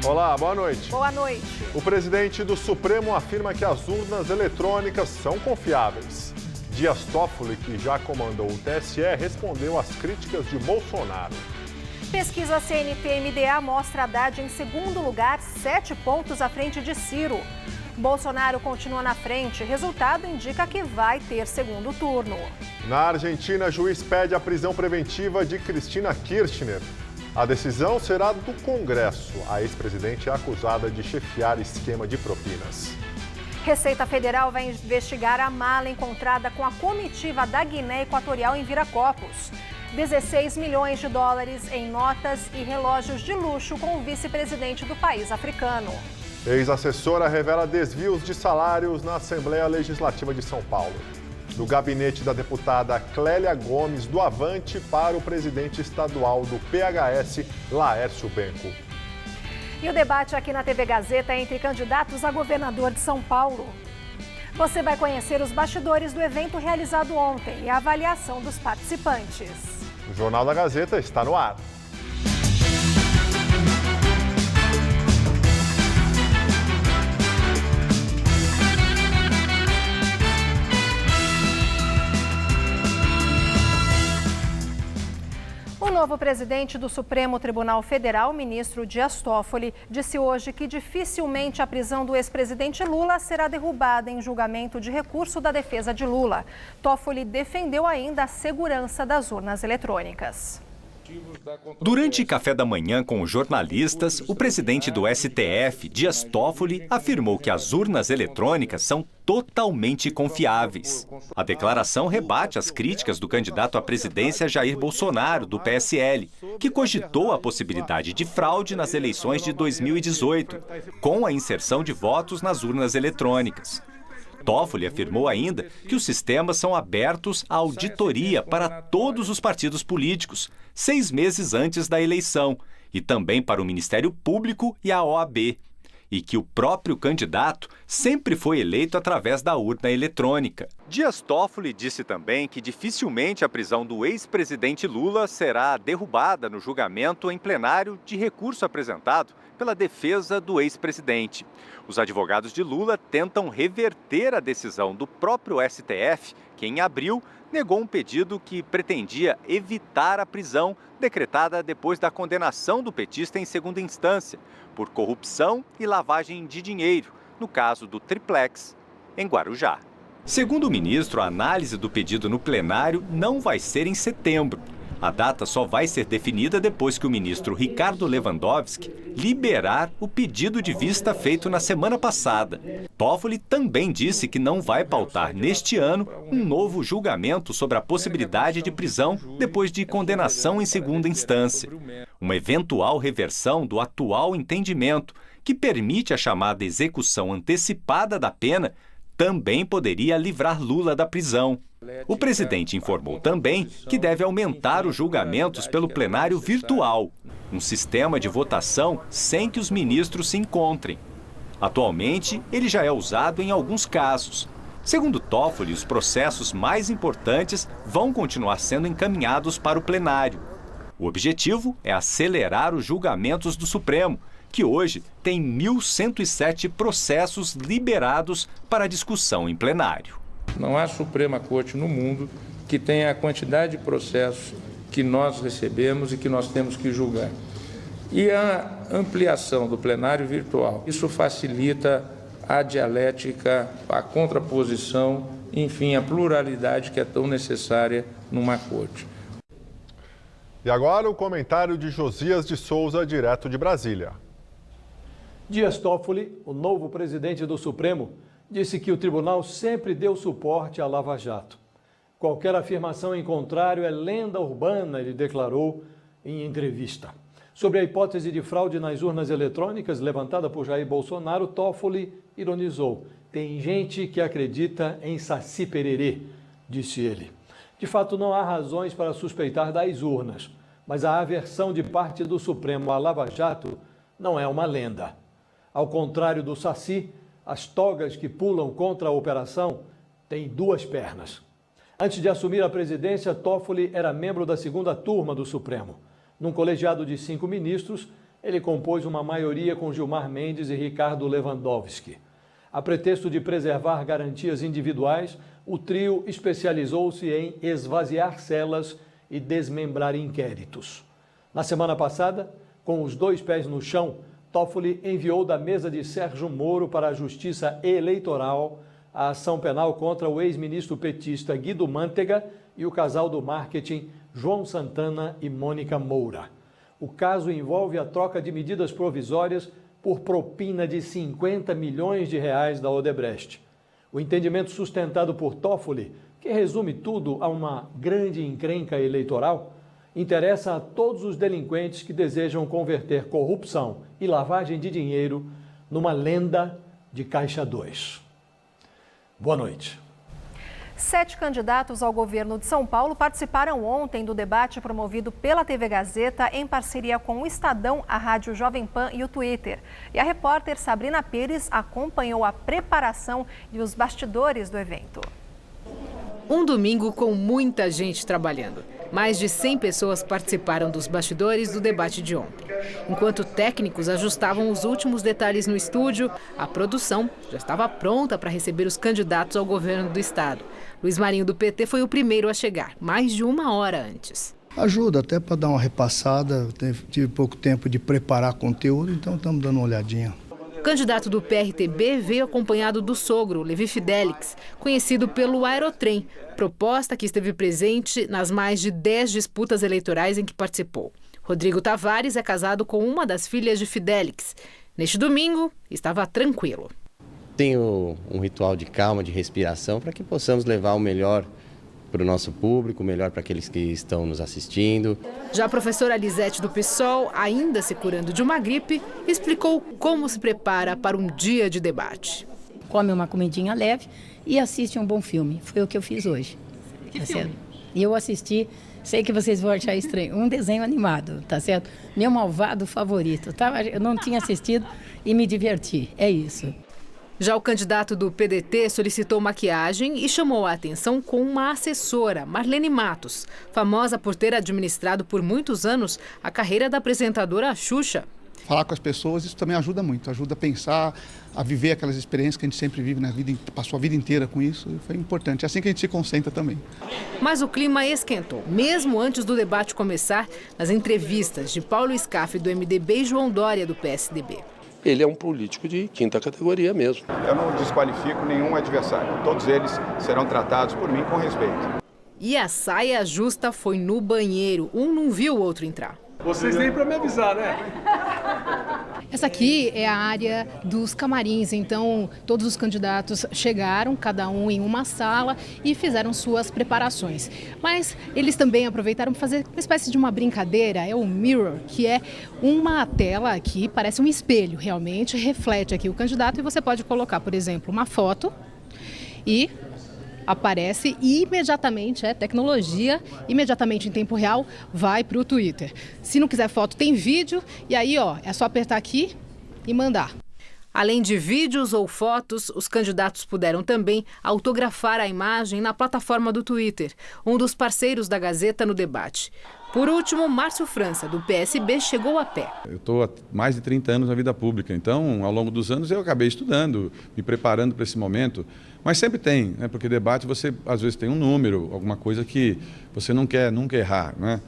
Olá, boa noite. Boa noite. O presidente do Supremo afirma que as urnas eletrônicas são confiáveis. Dias Toffoli, que já comandou o TSE, respondeu às críticas de Bolsonaro. Pesquisa CNT-MDA mostra Haddad em segundo lugar, 7 pontos à frente de Ciro. Bolsonaro continua na frente, resultado indica que vai ter segundo turno. Na Argentina, juiz pede a prisão preventiva de Cristina Kirchner. A decisão será do Congresso. A ex-presidente é acusada de chefiar esquema de propinas. Receita Federal vai investigar a mala encontrada com a comitiva da Guiné Equatorial em Viracopos. 16 milhões de dólares em notas e relógios de luxo com o vice-presidente do país africano. Ex-assessora revela desvios de salários na Assembleia Legislativa de São Paulo. Do gabinete da deputada Clélia Gomes, do Avante, para o presidente estadual do PHS, Laércio Benco. E o debate aqui na TV Gazeta é entre candidatos a governador de São Paulo. Você vai conhecer os bastidores do evento realizado ontem e a avaliação dos participantes. O Jornal da Gazeta está no ar. O novo presidente do Supremo Tribunal Federal, ministro Dias Toffoli, disse hoje que dificilmente a prisão do ex-presidente Lula será derrubada em julgamento de recurso da defesa de Lula. Toffoli defendeu ainda a segurança das urnas eletrônicas. Durante café da manhã com jornalistas, o presidente do STF, Dias Toffoli, afirmou que as urnas eletrônicas são totalmente confiáveis. A declaração rebate as críticas do candidato à presidência Jair Bolsonaro, do PSL, que cogitou a possibilidade de fraude nas eleições de 2018, com a inserção de votos nas urnas eletrônicas. Toffoli afirmou ainda que os sistemas são abertos à auditoria para todos os partidos políticos, 6 meses antes da eleição, e também para o Ministério Público e a OAB, e que o próprio candidato sempre foi eleito através da urna eletrônica. Dias Toffoli disse também que dificilmente a prisão do ex-presidente Lula será derrubada no julgamento em plenário de recurso apresentado pela defesa do ex-presidente. Os advogados de Lula tentam reverter a decisão do próprio STF, que em abril negou um pedido que pretendia evitar a prisão decretada depois da condenação do petista em segunda instância por corrupção e lavagem de dinheiro, no caso do Triplex, em Guarujá. Segundo o ministro, a análise do pedido no plenário não vai ser em setembro. A data só vai ser definida depois que o ministro Ricardo Lewandowski liberar o pedido de vista feito na semana passada. Toffoli também disse que não vai pautar neste ano um novo julgamento sobre a possibilidade de prisão depois de condenação em segunda instância. Uma eventual reversão do atual entendimento, que permite a chamada execução antecipada da pena, também poderia livrar Lula da prisão. O presidente informou também que deve aumentar os julgamentos pelo plenário virtual, um sistema de votação sem que os ministros se encontrem. Atualmente, ele já é usado em alguns casos. Segundo Toffoli, os processos mais importantes vão continuar sendo encaminhados para o plenário. O objetivo é acelerar os julgamentos do Supremo, que hoje tem 1.107 processos liberados para discussão em plenário. Não há Suprema Corte no mundo que tenha a quantidade de processos que nós recebemos e que nós temos que julgar. E a ampliação do plenário virtual, isso facilita a dialética, a contraposição, enfim, a pluralidade que é tão necessária numa corte. E agora o comentário de Josias de Souza, direto de Brasília. Dias Toffoli, o novo presidente do Supremo, disse que o tribunal sempre deu suporte à Lava Jato. Qualquer afirmação em contrário é lenda urbana, ele declarou em entrevista. Sobre a hipótese de fraude nas urnas eletrônicas levantada por Jair Bolsonaro, Toffoli ironizou. Tem gente que acredita em Saci Pererê, disse ele. De fato, não há razões para suspeitar das urnas, mas a aversão de parte do Supremo à Lava Jato não é uma lenda. Ao contrário do Saci, as togas que pulam contra a operação têm 2 pernas. Antes de assumir a presidência, Toffoli era membro da segunda turma do Supremo. Num colegiado de 5 ministros, ele compôs uma maioria com Gilmar Mendes e Ricardo Lewandowski. A pretexto de preservar garantias individuais, o trio especializou-se em esvaziar celas e desmembrar inquéritos. Na semana passada, com os dois pés no chão, Toffoli enviou da mesa de Sérgio Moro para a Justiça Eleitoral a ação penal contra o ex-ministro petista Guido Mantega e o casal do marketing João Santana e Mônica Moura. O caso envolve a troca de medidas provisórias por propina de 50 milhões de reais da Odebrecht. O entendimento sustentado por Toffoli, que resume tudo a uma grande encrenca eleitoral, interessa a todos os delinquentes que desejam converter corrupção e lavagem de dinheiro numa lenda de Caixa 2. Boa noite. 7 candidatos ao governo de São Paulo participaram ontem do debate promovido pela TV Gazeta em parceria com o Estadão, a Rádio Jovem Pan e o Twitter. E a repórter Sabrina Pires acompanhou a preparação e os bastidores do evento. Um domingo com muita gente trabalhando. Mais de 100 pessoas participaram dos bastidores do debate de ontem. Enquanto técnicos ajustavam os últimos detalhes no estúdio, a produção já estava pronta para receber os candidatos ao governo do estado. Luiz Marinho, do PT, foi o primeiro a chegar, mais de 1 hora antes. Ajuda até para dar uma repassada, tive pouco tempo de preparar conteúdo, então estamos dando uma olhadinha. O candidato do PRTB veio acompanhado do sogro, Levi Fidelix, conhecido pelo Aerotrem, proposta que esteve presente nas mais de 10 disputas eleitorais em que participou. Rodrigo Tavares é casado com uma das filhas de Fidelix. Neste domingo, estava tranquilo. Tenho um ritual de calma, de respiração, para que possamos levar o melhor para o nosso público, o melhor para aqueles que estão nos assistindo. Já a professora Lisete do PSOL, ainda se curando de uma gripe, explicou como se prepara para um dia de debate. Come uma comidinha leve e assiste um bom filme. Foi o que eu fiz hoje. Que filme? E eu assisti, sei que vocês vão achar estranho, um desenho animado, tá certo? Meu malvado favorito, tá? Eu não tinha assistido e me diverti, é isso. Já o candidato do PDT solicitou maquiagem e chamou a atenção com uma assessora, Marlene Matos, famosa por ter administrado por muitos anos a carreira da apresentadora Xuxa. Falar com as pessoas, isso também ajuda muito, ajuda a pensar, a viver aquelas experiências que a gente sempre vive na vida, passou a vida inteira com isso, e foi importante, é assim que a gente se concentra também. Mas o clima esquentou, mesmo antes do debate começar, nas entrevistas de Paulo Scaff do MDB e João Dória do PSDB. Ele é um político de 5ª categoria mesmo. Eu não desqualifico nenhum adversário. Todos eles serão tratados por mim com respeito. E a saia justa foi no banheiro. Um não viu o outro entrar. Vocês nem para me avisar, né? Essa aqui é a área dos camarins, então todos os candidatos chegaram, cada um em uma sala, e fizeram suas preparações. Mas eles também aproveitaram para fazer uma espécie de uma brincadeira, é o mirror, que é uma tela aqui, parece um espelho realmente, reflete aqui o candidato e você pode colocar, por exemplo, uma foto e aparece e imediatamente, tecnologia, imediatamente em tempo real, vai para o Twitter. Se não quiser foto, tem vídeo e aí, é só apertar aqui e mandar. Além de vídeos ou fotos, os candidatos puderam também autografar a imagem na plataforma do Twitter, um dos parceiros da Gazeta no debate. Por último, Márcio França, do PSB, chegou a pé. Eu estou há mais de 30 anos na vida pública, então, ao longo dos anos, eu acabei estudando, me preparando para esse momento. Mas sempre tem, né? Porque debate você, às vezes, tem um número, alguma coisa que você não quer nunca errar, né?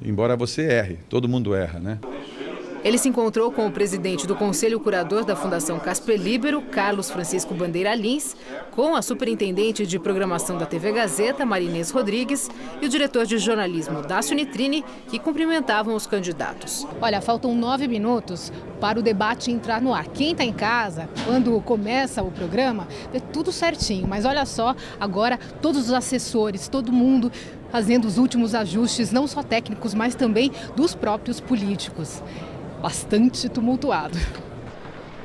Embora você erre, todo mundo erra, né? Ele se encontrou com o presidente do Conselho Curador da Fundação Casper Líbero, Carlos Francisco Bandeira Lins, com a superintendente de programação da TV Gazeta, Marinês Rodrigues, e o diretor de jornalismo, Dácio Nitrini, que cumprimentavam os candidatos. Olha, faltam 9 minutos para o debate entrar no ar. Quem está em casa, quando começa o programa, vê tudo certinho. Mas olha só, agora todos os assessores, todo mundo fazendo os últimos ajustes, não só técnicos, mas também dos próprios políticos. Bastante tumultuado.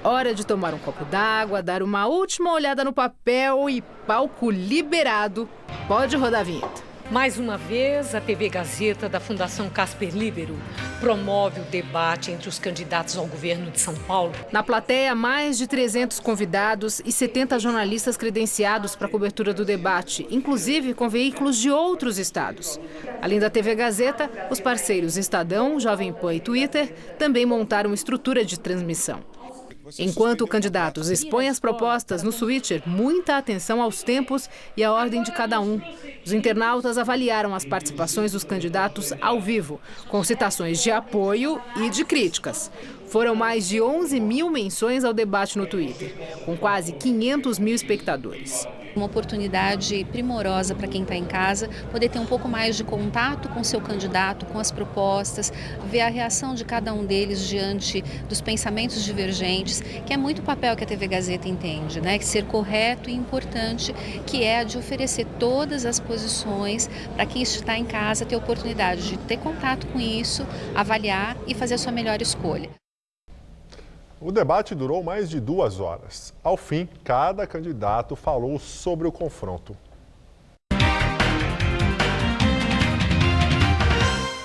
Hora de tomar um copo d'água, dar uma última olhada no papel e palco liberado. Pode rodar a vinheta. Mais uma vez, a TV Gazeta da Fundação Casper Libero promove o debate entre os candidatos ao governo de São Paulo. Na plateia, mais de 300 convidados e 70 jornalistas credenciados para a cobertura do debate, inclusive com veículos de outros estados. Além da TV Gazeta, os parceiros Estadão, Jovem Pan e Twitter também montaram estrutura de transmissão. Enquanto candidatos expõem as propostas no Twitter, muita atenção aos tempos e à ordem de cada um. Os internautas avaliaram as participações dos candidatos ao vivo, com citações de apoio e de críticas. Foram mais de 11 mil menções ao debate no Twitter, com quase 500 mil espectadores. Uma oportunidade primorosa para quem está em casa, poder ter um pouco mais de contato com o seu candidato, com as propostas, ver a reação de cada um deles diante dos pensamentos divergentes, que é muito o papel que a TV Gazeta entende, né? Que ser correto e importante, que é de oferecer todas as posições para quem está em casa ter a oportunidade de ter contato com isso, avaliar e fazer a sua melhor escolha. O debate durou mais de 2 horas. Ao fim, cada candidato falou sobre o confronto.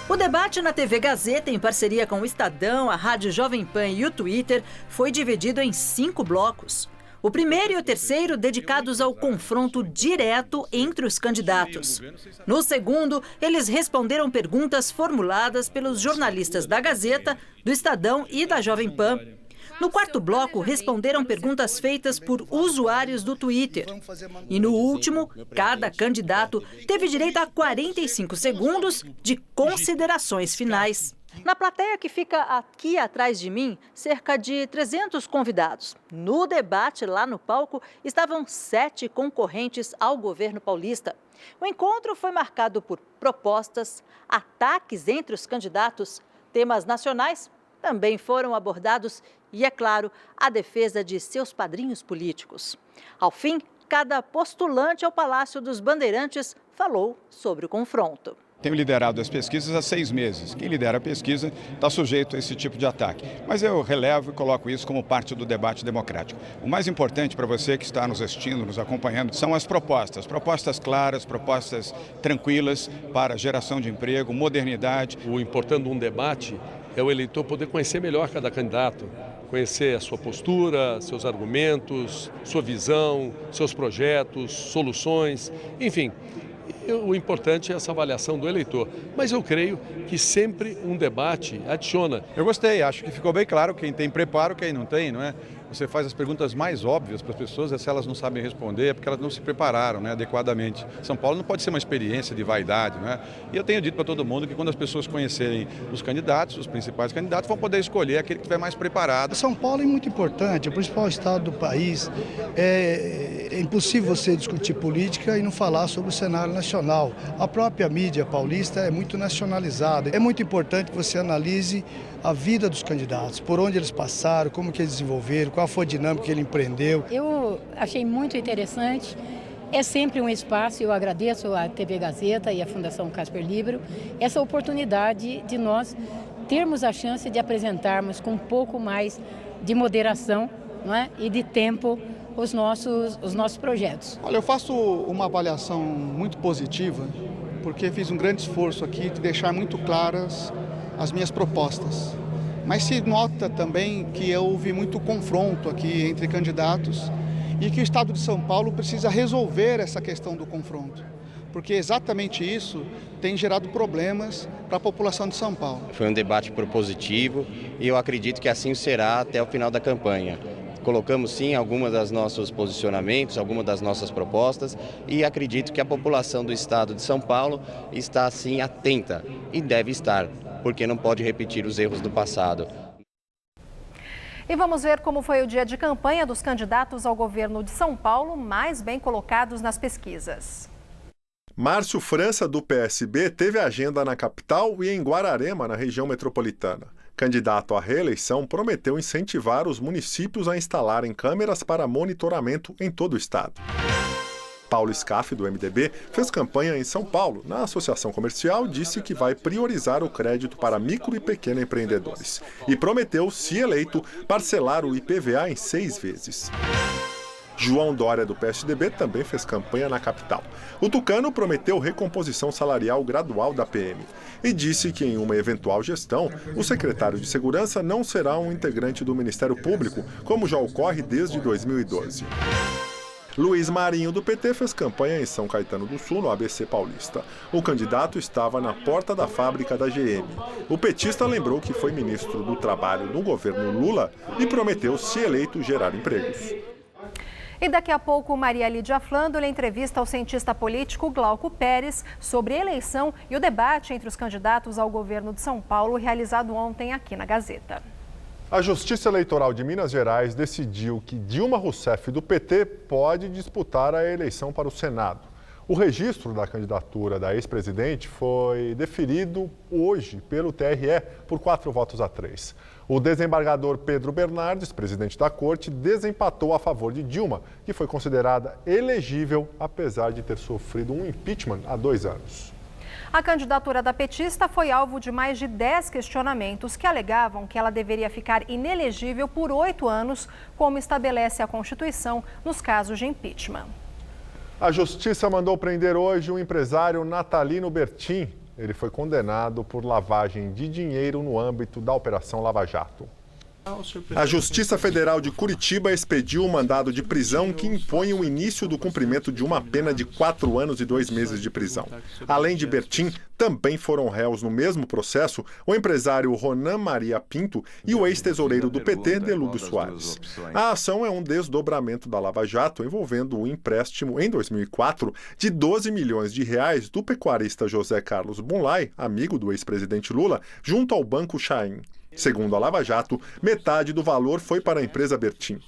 O debate na TV Gazeta, em parceria com o Estadão, a Rádio Jovem Pan e o Twitter, foi dividido em 5 blocos. O primeiro e o terceiro dedicados ao confronto direto entre os candidatos. No segundo, eles responderam perguntas formuladas pelos jornalistas da Gazeta, do Estadão e da Jovem Pan. No quarto bloco, responderam perguntas feitas por usuários do Twitter. E no último, cada candidato teve direito a 45 segundos de considerações finais. Na plateia que fica aqui atrás de mim, cerca de 300 convidados. No debate, lá no palco, estavam 7 concorrentes ao governo paulista. O encontro foi marcado por propostas, ataques entre os candidatos, temas nacionais também foram abordados e, é claro, a defesa de seus padrinhos políticos. Ao fim, cada postulante ao Palácio dos Bandeirantes falou sobre o confronto. Tenho liderado as pesquisas há 6 meses. Quem lidera a pesquisa está sujeito a esse tipo de ataque. Mas eu relevo e coloco isso como parte do debate democrático. O mais importante para você que está nos assistindo, nos acompanhando, são as propostas. Propostas claras, propostas tranquilas para geração de emprego, modernidade. O importante de um debate é o eleitor poder conhecer melhor cada candidato, conhecer a sua postura, seus argumentos, sua visão, seus projetos, soluções, enfim. O importante é essa avaliação do eleitor, mas eu creio que sempre um debate adiciona. Eu gostei, acho que ficou bem claro quem tem preparo, quem não tem, não é? Você faz as perguntas mais óbvias para as pessoas, e se elas não sabem responder é porque elas não se prepararam, né, adequadamente. São Paulo não pode ser uma experiência de vaidade, não é? E eu tenho dito para todo mundo que quando as pessoas conhecerem os candidatos, os principais candidatos, vão poder escolher aquele que estiver mais preparado. São Paulo é muito importante, é o principal estado do país. É impossível você discutir política e não falar sobre o cenário nacional. A própria mídia paulista é muito nacionalizada. É muito importante que você analise a vida dos candidatos, por onde eles passaram, como que eles desenvolveram, qual foi a dinâmica que ele empreendeu. Eu achei muito interessante. É sempre um espaço, eu agradeço à TV Gazeta e à Fundação Casper Libero, essa oportunidade de nós termos a chance de apresentarmos com um pouco mais de moderação, não é? E de tempo os nossos projetos. Olha, eu faço uma avaliação muito positiva, porque fiz um grande esforço aqui de deixar muito claras as minhas propostas. Mas se nota também que houve muito confronto aqui entre candidatos e que o Estado de São Paulo precisa resolver essa questão do confronto, porque exatamente isso tem gerado problemas para a população de São Paulo. Foi um debate propositivo e eu acredito que assim será até o final da campanha. Colocamos sim alguns dos nossos posicionamentos, algumas das nossas propostas e acredito que a população do estado de São Paulo está sim atenta e deve estar, porque não pode repetir os erros do passado. E vamos ver como foi o dia de campanha dos candidatos ao governo de São Paulo mais bem colocados nas pesquisas. Márcio França, do PSB, teve agenda na capital e em Guararema, na região metropolitana. Candidato à reeleição, prometeu incentivar os municípios a instalarem câmeras para monitoramento em todo o estado. Paulo Scaff, do MDB, fez campanha em São Paulo. Na associação comercial, disse que vai priorizar o crédito para micro e pequeno empreendedores. E prometeu, se eleito, parcelar o IPVA em 6 vezes. João Dória, do PSDB, também fez campanha na capital. O tucano prometeu recomposição salarial gradual da PM e disse que, em uma eventual gestão, o secretário de Segurança não será um integrante do Ministério Público, como já ocorre desde 2012. Luiz Marinho, do PT, fez campanha em São Caetano do Sul, no ABC Paulista. O candidato estava na porta da fábrica da GM. O petista lembrou que foi ministro do Trabalho no governo Lula e prometeu, se eleito, gerar empregos. E daqui a pouco, Maria Lídia Flândula entrevista ao cientista político Glauco Pérez sobre a eleição e o debate entre os candidatos ao governo de São Paulo, realizado ontem aqui na Gazeta. A Justiça Eleitoral de Minas Gerais decidiu que Dilma Rousseff, do PT, pode disputar a eleição para o Senado. O registro da candidatura da ex-presidente foi deferido hoje pelo TRE por 4-3. O desembargador Pedro Bernardes, presidente da corte, desempatou a favor de Dilma, que foi considerada elegível, apesar de ter sofrido um impeachment há 2 anos. A candidatura da petista foi alvo de mais de 10 questionamentos que alegavam que ela deveria ficar inelegível por 8 anos, como estabelece a Constituição nos casos de impeachment. A Justiça mandou prender hoje o empresário Natalino Bertin. Ele foi condenado por lavagem de dinheiro no âmbito da Operação Lava Jato. A Justiça Federal de Curitiba expediu um mandado de prisão que impõe o início do cumprimento de uma pena de 4 anos e 2 meses de prisão. Além de Bertin, também foram réus no mesmo processo o empresário Ronan Maria Pinto e o ex-tesoureiro do PT, Delúbio Soares. A ação é um desdobramento da Lava Jato envolvendo o empréstimo, em 2004, de 12 milhões de reais do pecuarista José Carlos Bunlai, amigo do ex-presidente Lula, junto ao Banco Chaim. Segundo a Lava Jato, metade do valor foi para a empresa Bertin.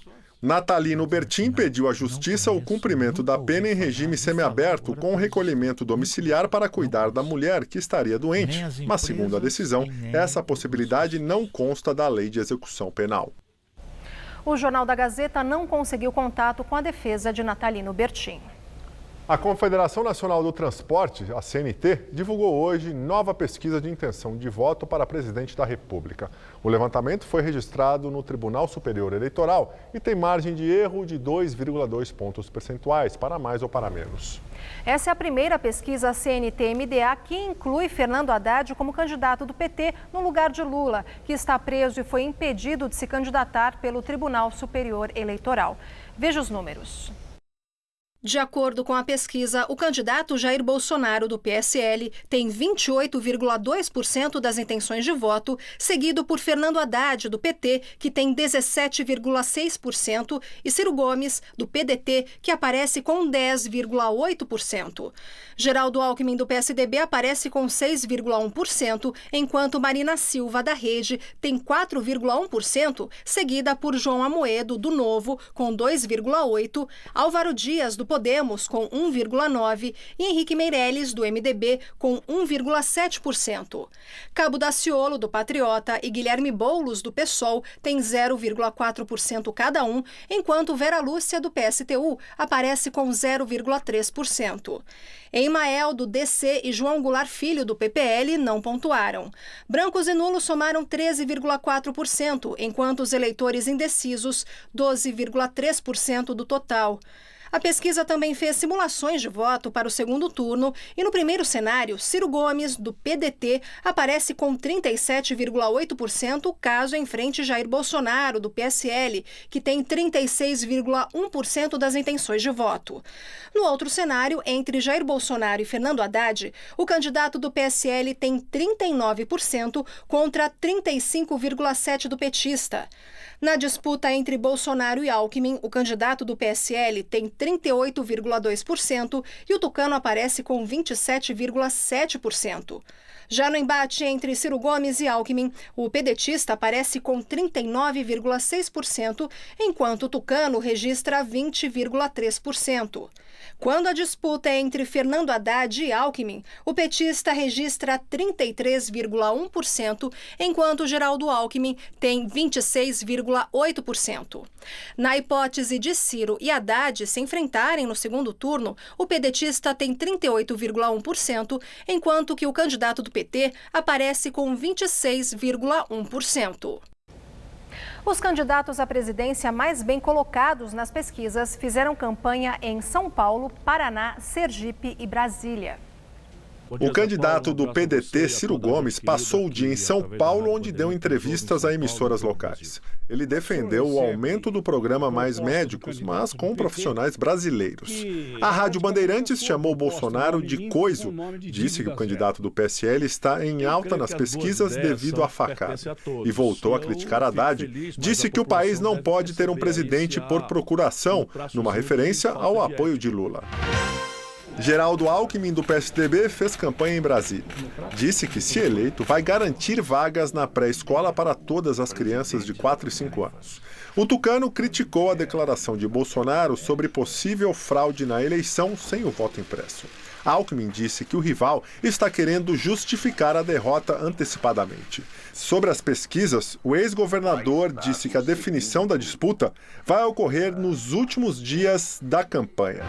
Natalino Bertin pediu à Justiça o cumprimento da pena em regime semiaberto com recolhimento domiciliar para cuidar da mulher que estaria doente, mas, segundo a decisão, essa possibilidade não consta da Lei de Execução Penal. O Jornal da Gazeta não conseguiu contato com a defesa de Natalino Bertin. A Confederação Nacional do Transporte, a CNT, divulgou hoje nova pesquisa de intenção de voto para presidente da República. O levantamento foi registrado no Tribunal Superior Eleitoral e tem margem de erro de 2,2 pontos percentuais, para mais ou para menos. Essa é a primeira pesquisa CNT-MDA que inclui Fernando Haddad como candidato do PT no lugar de Lula, que está preso e foi impedido de se candidatar pelo Tribunal Superior Eleitoral. Veja os números. De acordo com a pesquisa, o candidato Jair Bolsonaro, do PSL, tem 28,2% das intenções de voto, seguido por Fernando Haddad, do PT, que tem 17,6%, e Ciro Gomes, do PDT, que aparece com 10,8%. Geraldo Alckmin, do PSDB, aparece com 6,1%, enquanto Marina Silva, da Rede, tem 4,1%, seguida por João Amoedo, do Novo, com 2,8%, Álvaro Dias, do Podemos, com 1,9%, e Henrique Meirelles, do MDB, com 1,7%. Cabo Daciolo, do Patriota, e Guilherme Boulos, do PSOL, têm 0,4% cada um, enquanto Vera Lúcia, do PSTU, aparece com 0,3%. Emael, do DC, e João Goulart Filho, do PPL, não pontuaram. Brancos e nulos somaram 13,4%, enquanto os eleitores indecisos, 12,3% do total. A pesquisa também fez simulações de voto para o segundo turno e, no primeiro cenário, Ciro Gomes, do PDT, aparece com 37,8%, caso enfrente Jair Bolsonaro, do PSL, que tem 36,1% das intenções de voto. No outro cenário, entre Jair Bolsonaro e Fernando Haddad, o candidato do PSL tem 39% contra 35,7% do petista. Na disputa entre Bolsonaro e Alckmin, o candidato do PSL tem 38,2% e o tucano aparece com 27,7%. Já no embate entre Ciro Gomes e Alckmin, o pedetista aparece com 39,6%, enquanto o tucano registra 20,3%. Quando a disputa é entre Fernando Haddad e Alckmin, o petista registra 33,1%, enquanto Geraldo Alckmin tem 26,8%. Na hipótese de Ciro e Haddad se enfrentarem no segundo turno, o pedetista tem 38,1%, enquanto que o candidato do PT aparece com 26,1%. Os candidatos à presidência mais bem colocados nas pesquisas fizeram campanha em São Paulo, Paraná, Sergipe e Brasília. O candidato do PDT, Ciro Gomes, passou o dia em São Paulo, onde deu entrevistas a emissoras locais. Ele defendeu o aumento do programa Mais Médicos, mas com profissionais brasileiros. A Rádio Bandeirantes chamou Bolsonaro de coiso. Disse que o candidato do PSL está em alta nas pesquisas devido à facada. E voltou a criticar Haddad. Disse que o país não pode ter um presidente por procuração, numa referência ao apoio de Lula. Geraldo Alckmin, do PSDB, fez campanha em Brasília. Disse que, se eleito, vai garantir vagas na pré-escola para todas as crianças de 4 e 5 anos. O tucano criticou a declaração de Bolsonaro sobre possível fraude na eleição sem o voto impresso. Alckmin disse que o rival está querendo justificar a derrota antecipadamente. Sobre as pesquisas, o ex-governador disse que a definição da disputa vai ocorrer nos últimos dias da campanha.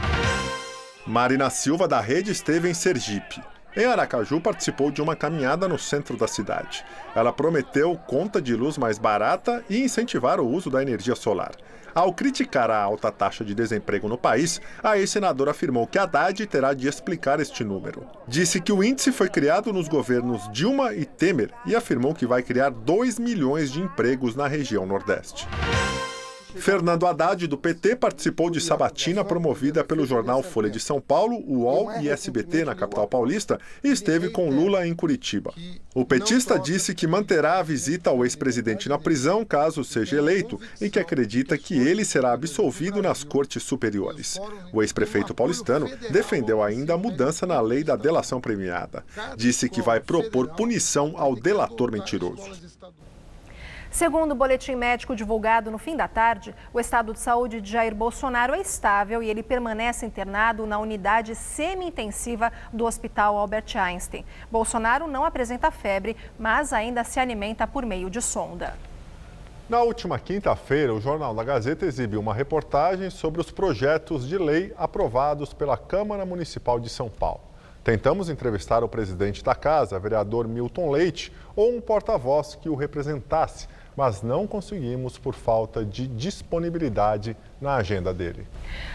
Marina Silva, da Rede, esteve em Sergipe. Em Aracaju, participou de uma caminhada no centro da cidade. Ela prometeu conta de luz mais barata e incentivar o uso da energia solar. Ao criticar a alta taxa de desemprego no país, a ex-senadora afirmou que Haddad terá de explicar este número. Disse que o índice foi criado nos governos Dilma e Temer e afirmou que vai criar 2 milhões de empregos na região Nordeste. Fernando Haddad, do PT, participou de sabatina promovida pelo jornal Folha de São Paulo, UOL e SBT na capital paulista e esteve com Lula em Curitiba. O petista disse que manterá a visita ao ex-presidente na prisão caso seja eleito e que acredita que ele será absolvido nas cortes superiores. O ex-prefeito paulistano defendeu ainda a mudança na lei da delação premiada. Disse que vai propor punição ao delator mentiroso. Segundo o boletim médico divulgado no fim da tarde, o estado de saúde de Jair Bolsonaro é estável e ele permanece internado na unidade semi-intensiva do Hospital Albert Einstein. Bolsonaro não apresenta febre, mas ainda se alimenta por meio de sonda. Na última quinta-feira, o Jornal da Gazeta exibiu uma reportagem sobre os projetos de lei aprovados pela Câmara Municipal de São Paulo. Tentamos entrevistar o presidente da casa, vereador Milton Leite, ou um porta-voz que o representasse, mas não conseguimos por falta de disponibilidade na agenda dele.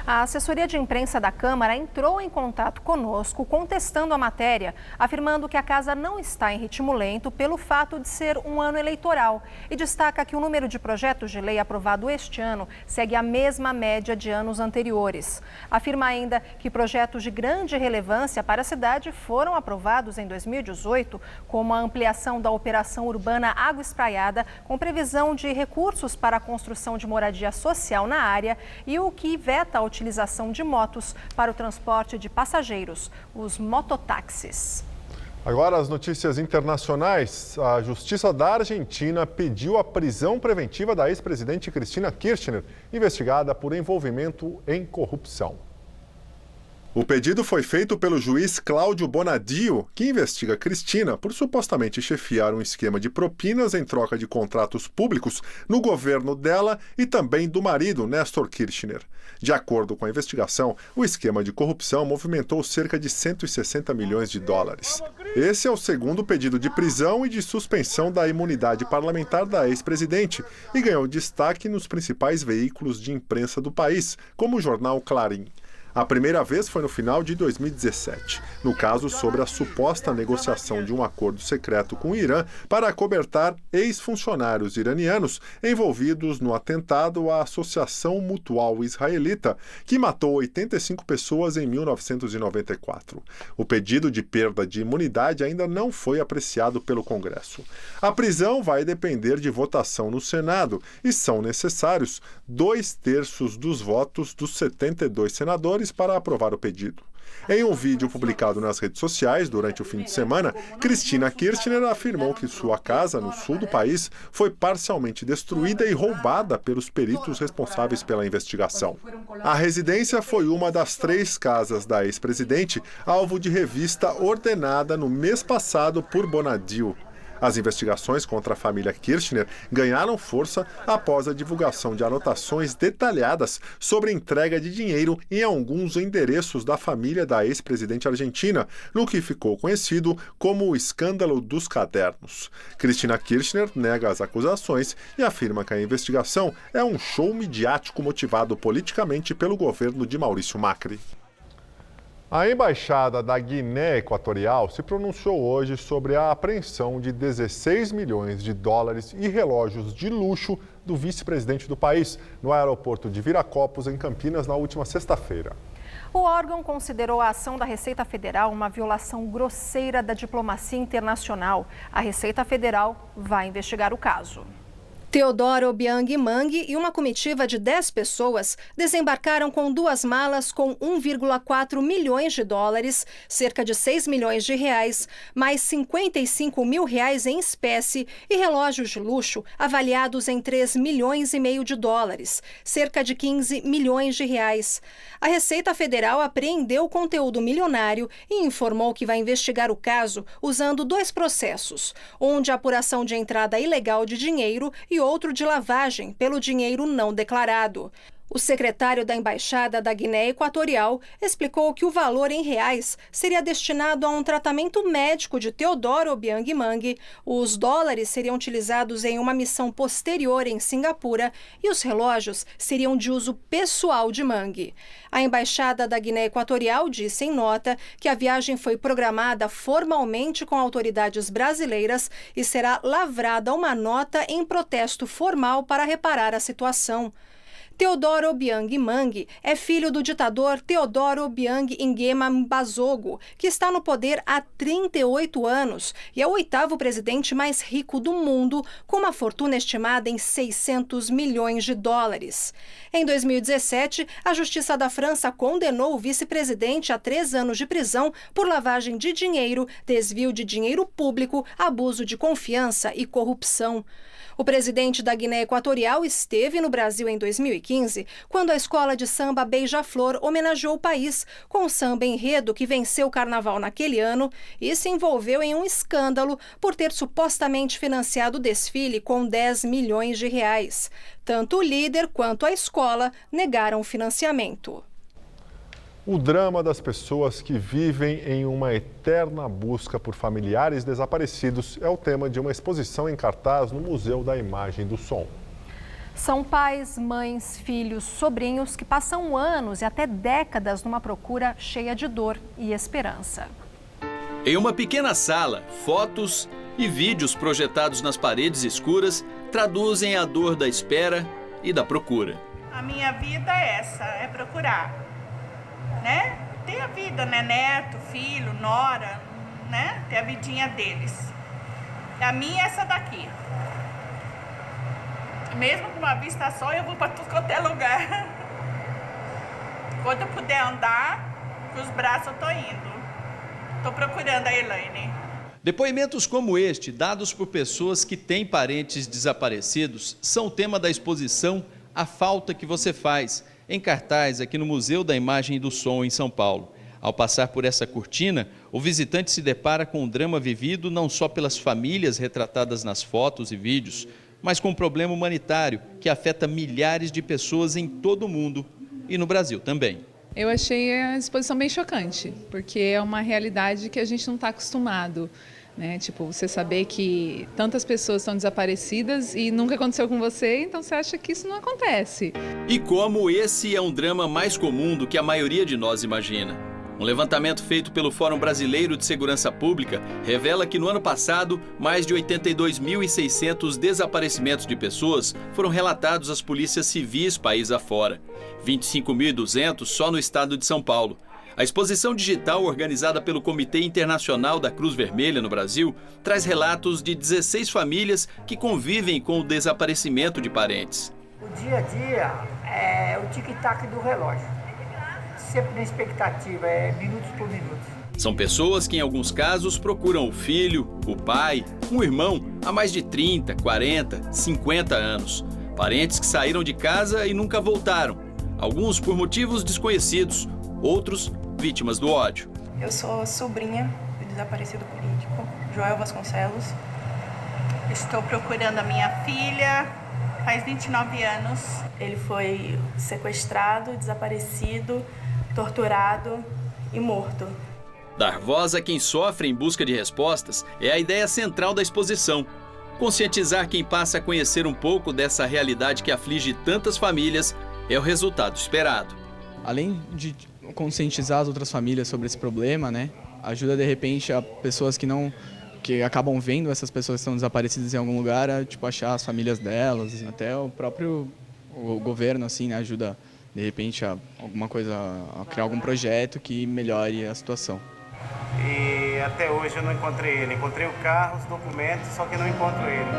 A assessoria de imprensa da Câmara entrou em contato conosco contestando a matéria, afirmando que a casa não está em ritmo lento pelo fato de ser um ano eleitoral e destaca que o número de projetos de lei aprovado este ano segue a mesma média de anos anteriores. Afirma ainda que projetos de grande relevância para a cidade foram aprovados em 2018, como a ampliação da operação urbana Água Espraiada, com previsão de recursos para a construção de moradia social na área, e o que veta a utilização de motos para o transporte de passageiros, os mototáxis. Agora as notícias internacionais. A Justiça da Argentina pediu a prisão preventiva da ex-presidente Cristina Kirchner, investigada por envolvimento em corrupção. O pedido foi feito pelo juiz Cláudio Bonadio, que investiga Cristina por supostamente chefiar um esquema de propinas em troca de contratos públicos no governo dela e também do marido, Néstor Kirchner. De acordo com a investigação, o esquema de corrupção movimentou cerca de 160 milhões de dólares. Esse é o segundo pedido de prisão e de suspensão da imunidade parlamentar da ex-presidente e ganhou destaque nos principais veículos de imprensa do país, como o jornal Clarim. A primeira vez foi no final de 2017, no caso sobre a suposta negociação de um acordo secreto com o Irã para acobertar ex-funcionários iranianos envolvidos no atentado à Associação Mutual Israelita, que matou 85 pessoas em 1994. O pedido de perda de imunidade ainda não foi apreciado pelo Congresso. A prisão vai depender de votação no Senado e são necessários 2/3 dos votos dos 72 senadores para aprovar o pedido. Em um vídeo publicado nas redes sociais durante o fim de semana, Cristina Kirchner afirmou que sua casa, no sul do país, foi parcialmente destruída e roubada pelos peritos responsáveis pela investigação. A residência foi uma das 3 casas da ex-presidente, alvo de revista ordenada no mês passado por Bonadio. As investigações contra a família Kirchner ganharam força após a divulgação de anotações detalhadas sobre entrega de dinheiro em alguns endereços da família da ex-presidente argentina, no que ficou conhecido como o escândalo dos cadernos. Cristina Kirchner nega as acusações e afirma que a investigação é um show midiático motivado politicamente pelo governo de Maurício Macri. A Embaixada da Guiné Equatorial se pronunciou hoje sobre a apreensão de 16 milhões de dólares e relógios de luxo do vice-presidente do país, no aeroporto de Viracopos, em Campinas, na última sexta-feira. O órgão considerou a ação da Receita Federal uma violação grosseira da diplomacia internacional. A Receita Federal vai investigar o caso. Teodoro Obiang Mangue e uma comitiva de 10 pessoas desembarcaram com 2 malas com 1,4 milhões de dólares, cerca de 6 milhões de reais, mais 55 mil reais em espécie e relógios de luxo avaliados em 3 milhões e meio de dólares, cerca de 15 milhões de reais. A Receita Federal apreendeu o conteúdo milionário e informou que vai investigar o caso usando 2 processos, um de apuração de entrada ilegal de dinheiro e outro de lavagem pelo dinheiro não declarado. O secretário da Embaixada da Guiné Equatorial explicou que o valor em reais seria destinado a um tratamento médico de Teodoro Obiang Mangue, os dólares seriam utilizados em uma missão posterior em Singapura e os relógios seriam de uso pessoal de Mangue. A Embaixada da Guiné Equatorial disse em nota que a viagem foi programada formalmente com autoridades brasileiras e será lavrada uma nota em protesto formal para reparar a situação. Teodoro Obiang Mangue é filho do ditador Teodoro Obiang Nguema Mbasogo, que está no poder há 38 anos e é o 8º presidente mais rico do mundo, com uma fortuna estimada em 600 milhões de dólares. Em 2017, a Justiça da França condenou o vice-presidente a 3 anos de prisão por lavagem de dinheiro, desvio de dinheiro público, abuso de confiança e corrupção. O presidente da Guiné Equatorial esteve no Brasil em 2015, quando a escola de samba Beija-Flor homenageou o país com o samba enredo que venceu o carnaval naquele ano e se envolveu em um escândalo por ter supostamente financiado o desfile com 10 milhões de reais. Tanto o líder quanto a escola negaram o financiamento. O drama das pessoas que vivem em uma eterna busca por familiares desaparecidos é o tema de uma exposição em cartaz no Museu da Imagem do Som. São pais, mães, filhos, sobrinhos que passam anos e até décadas numa procura cheia de dor e esperança. Em uma pequena sala, fotos e vídeos projetados nas paredes escuras traduzem a dor da espera e da procura. A minha vida é essa, é procurar. Né? Ter a vida, né? Neto, filho, nora, né? Ter a vidinha deles. A minha é essa daqui. Mesmo com uma vista só, eu vou para tudo quanto é lugar. Quando eu puder andar, com os braços eu tô indo. Tô procurando a Elaine. Depoimentos como este, dados por pessoas que têm parentes desaparecidos, são o tema da exposição A Falta que Você Faz, em cartaz aqui no Museu da Imagem do Som, em São Paulo. Ao passar por essa cortina, o visitante se depara com um drama vivido não só pelas famílias retratadas nas fotos e vídeos, mas com um problema humanitário que afeta milhares de pessoas em todo o mundo e no Brasil também. Eu achei a exposição bem chocante, porque é uma realidade que a gente não está acostumado. Né? Tipo, você saber que tantas pessoas estão desaparecidas e nunca aconteceu com você, então você acha que isso não acontece. E como esse é um drama mais comum do que a maioria de nós imagina. Um levantamento feito pelo Fórum Brasileiro de Segurança Pública revela que no ano passado, mais de 82.600 desaparecimentos de pessoas foram relatados às polícias civis país afora. 25.200 só no estado de São Paulo. A exposição digital organizada pelo Comitê Internacional da Cruz Vermelha no Brasil traz relatos de 16 famílias que convivem com o desaparecimento de parentes. O dia a dia é o tic-tac do relógio. Sempre na expectativa, é minutos por minutos. São pessoas que, em alguns casos, procuram o filho, o pai, um irmão há mais de 30, 40, 50 anos. Parentes que saíram de casa e nunca voltaram. Alguns por motivos desconhecidos, outros vítimas do ódio. Eu sou sobrinha do desaparecido político, Joel Vasconcelos. Estou procurando a minha filha, faz 29 anos. Ele foi sequestrado, desaparecido, torturado e morto. Dar voz a quem sofre em busca de respostas é a ideia central da exposição. Conscientizar quem passa a conhecer um pouco dessa realidade que aflige tantas famílias é o resultado esperado. Além de conscientizar as outras famílias sobre esse problema, né, ajuda de repente a pessoas que acabam vendo essas pessoas que estão desaparecidas em algum lugar a achar as famílias delas, até o próprio governo assim, né, ajuda de repente a criar algum projeto que melhore a situação. E até hoje eu não encontrei ele. Encontrei o carro, os documentos, só que não encontro ele.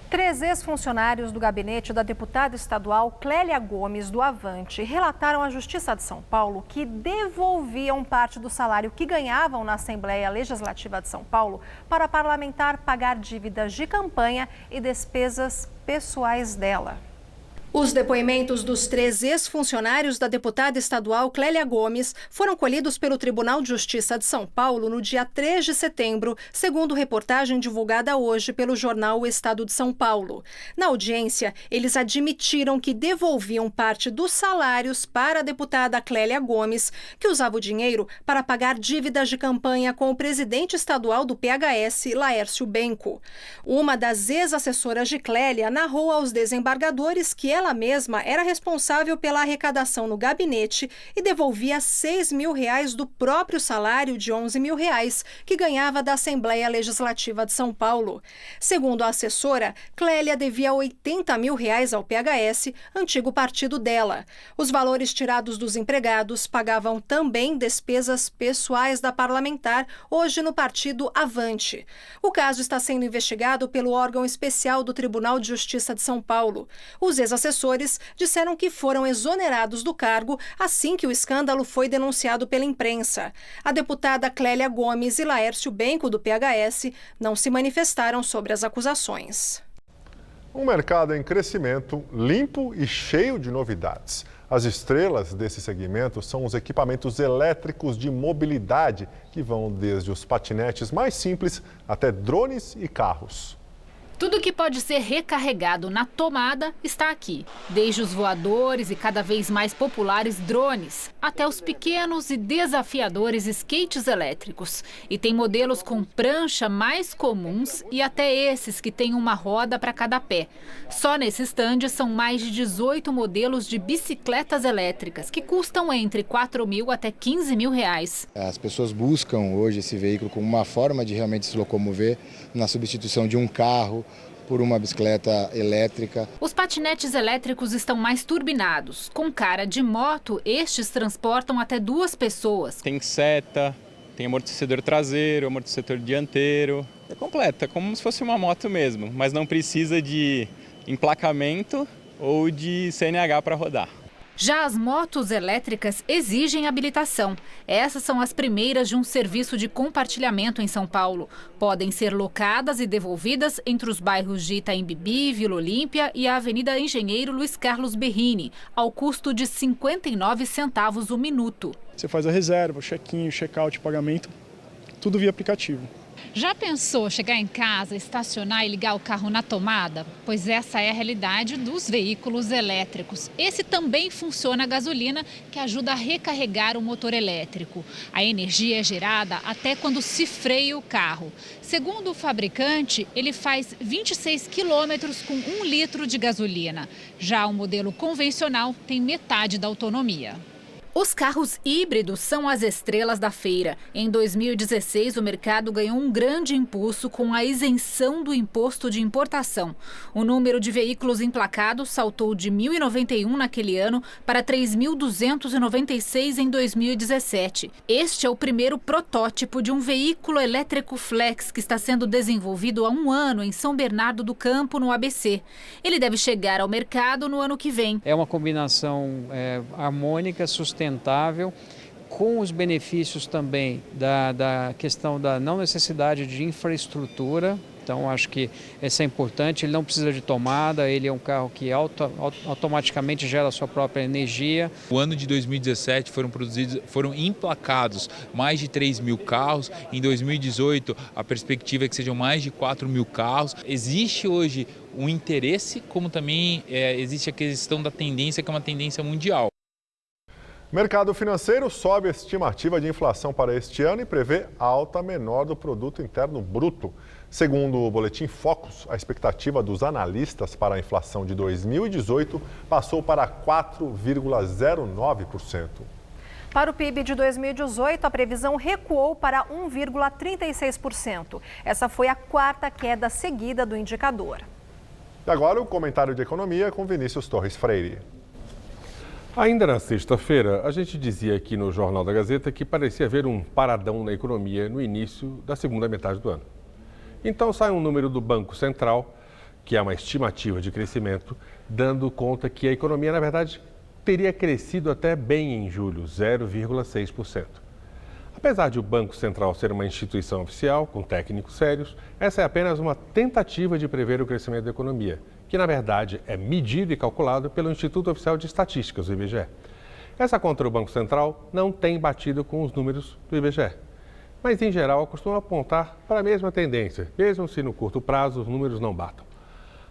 Três ex-funcionários do gabinete da deputada estadual Clélia Gomes, do Avante, relataram à Justiça de São Paulo que devolviam parte do salário que ganhavam na Assembleia Legislativa de São Paulo para a parlamentar pagar dívidas de campanha e despesas pessoais dela. Os depoimentos dos três ex-funcionários da deputada estadual Clélia Gomes foram colhidos pelo Tribunal de Justiça de São Paulo no dia 3 de setembro, segundo reportagem divulgada hoje pelo jornal O Estado de São Paulo. Na audiência, eles admitiram que devolviam parte dos salários para a deputada Clélia Gomes, que usava o dinheiro para pagar dívidas de campanha com o presidente estadual do PHS, Laércio Benco. Uma das ex-assessoras de Clélia narrou aos desembargadores que ela mesma era responsável pela arrecadação no gabinete e devolvia R$6 mil do próprio salário de R$11 mil que ganhava da Assembleia Legislativa de São Paulo. Segundo a assessora, Clélia devia R$80 mil ao PHS, antigo partido dela. Os valores tirados dos empregados pagavam também despesas pessoais da parlamentar, hoje no partido Avante. O caso está sendo investigado pelo órgão especial do Tribunal de Justiça de São Paulo. Os ex-assessores disseram que foram exonerados do cargo assim que o escândalo foi denunciado pela imprensa. A deputada Clélia Gomes e Laércio Benco, do PHS, não se manifestaram sobre as acusações. Um mercado em crescimento, limpo e cheio de novidades. As estrelas desse segmento são os equipamentos elétricos de mobilidade, que vão desde os patinetes mais simples até drones e carros. Tudo que pode ser recarregado na tomada está aqui. Desde os voadores e cada vez mais populares drones, até os pequenos e desafiadores skates elétricos. E tem modelos com prancha mais comuns e até esses que têm uma roda para cada pé. Só nesse stand são mais de 18 modelos de bicicletas elétricas, que custam entre R$4 mil até R$15 mil. As pessoas buscam hoje esse veículo como uma forma de realmente se locomover na substituição de um carro por uma bicicleta elétrica. Os patinetes elétricos estão mais turbinados. Com cara de moto, estes transportam até 2 pessoas. Tem seta, tem amortecedor traseiro, amortecedor dianteiro. É completa, como se fosse uma moto mesmo, mas não precisa de emplacamento ou de CNH para rodar. Já as motos elétricas exigem habilitação. Essas são as primeiras de um serviço de compartilhamento em São Paulo. Podem ser locadas e devolvidas entre os bairros de Itaim Bibi, Vila Olímpia e a Avenida Engenheiro Luiz Carlos Berrini, ao custo de 59 centavos o minuto. Você faz a reserva, o check-in, o check-out, o pagamento, tudo via aplicativo. Já pensou chegar em casa, estacionar e ligar o carro na tomada? Pois essa é a realidade dos veículos elétricos. Esse também funciona a gasolina, que ajuda a recarregar o motor elétrico. A energia é gerada até quando se freia o carro. Segundo o fabricante, ele faz 26 quilômetros com 1 litro de gasolina. Já o modelo convencional tem metade da autonomia. Os carros híbridos são as estrelas da feira. Em 2016, o mercado ganhou um grande impulso com a isenção do imposto de importação. O número de veículos emplacados saltou de 1.091 naquele ano para 3.296 em 2017. Este é o primeiro protótipo de um veículo elétrico flex que está sendo desenvolvido há 1 ano em São Bernardo do Campo, no ABC. Ele deve chegar ao mercado no ano que vem. É uma combinação harmônica, sustentável, com os benefícios também da questão da não necessidade de infraestrutura Então, acho que isso é importante. Ele não precisa de tomada, ele é um carro que automaticamente gera a sua própria energia. O ano de 2017 foram emplacados mais de 3 mil carros. Em 2018, a perspectiva é que sejam mais de 4 mil carros. Existe hoje um interesse, como também existe a questão da tendência, que é uma tendência mundial. Mercado financeiro sobe a estimativa de inflação para este ano e prevê alta menor do produto interno bruto. Segundo o boletim Focus, a expectativa dos analistas para a inflação de 2018 passou para 4,09%. Para o PIB de 2018, a previsão recuou para 1,36%. Essa foi a quarta queda seguida do indicador. E agora o comentário de economia com Vinícius Torres Freire. Ainda na sexta-feira, a gente dizia aqui no Jornal da Gazeta que parecia haver um paradão na economia no início da segunda metade do ano. Então sai um número do Banco Central, que é uma estimativa de crescimento, dando conta que a economia, na verdade, teria crescido até bem em julho, 0,6%. Apesar de o Banco Central ser uma instituição oficial, com técnicos sérios, essa é apenas uma tentativa de prever o crescimento da economia, que na verdade é medido e calculado pelo Instituto Oficial de Estatísticas, o IBGE. Essa conta do Banco Central não tem batido com os números do IBGE, mas em geral costuma apontar para a mesma tendência, mesmo se no curto prazo os números não batam.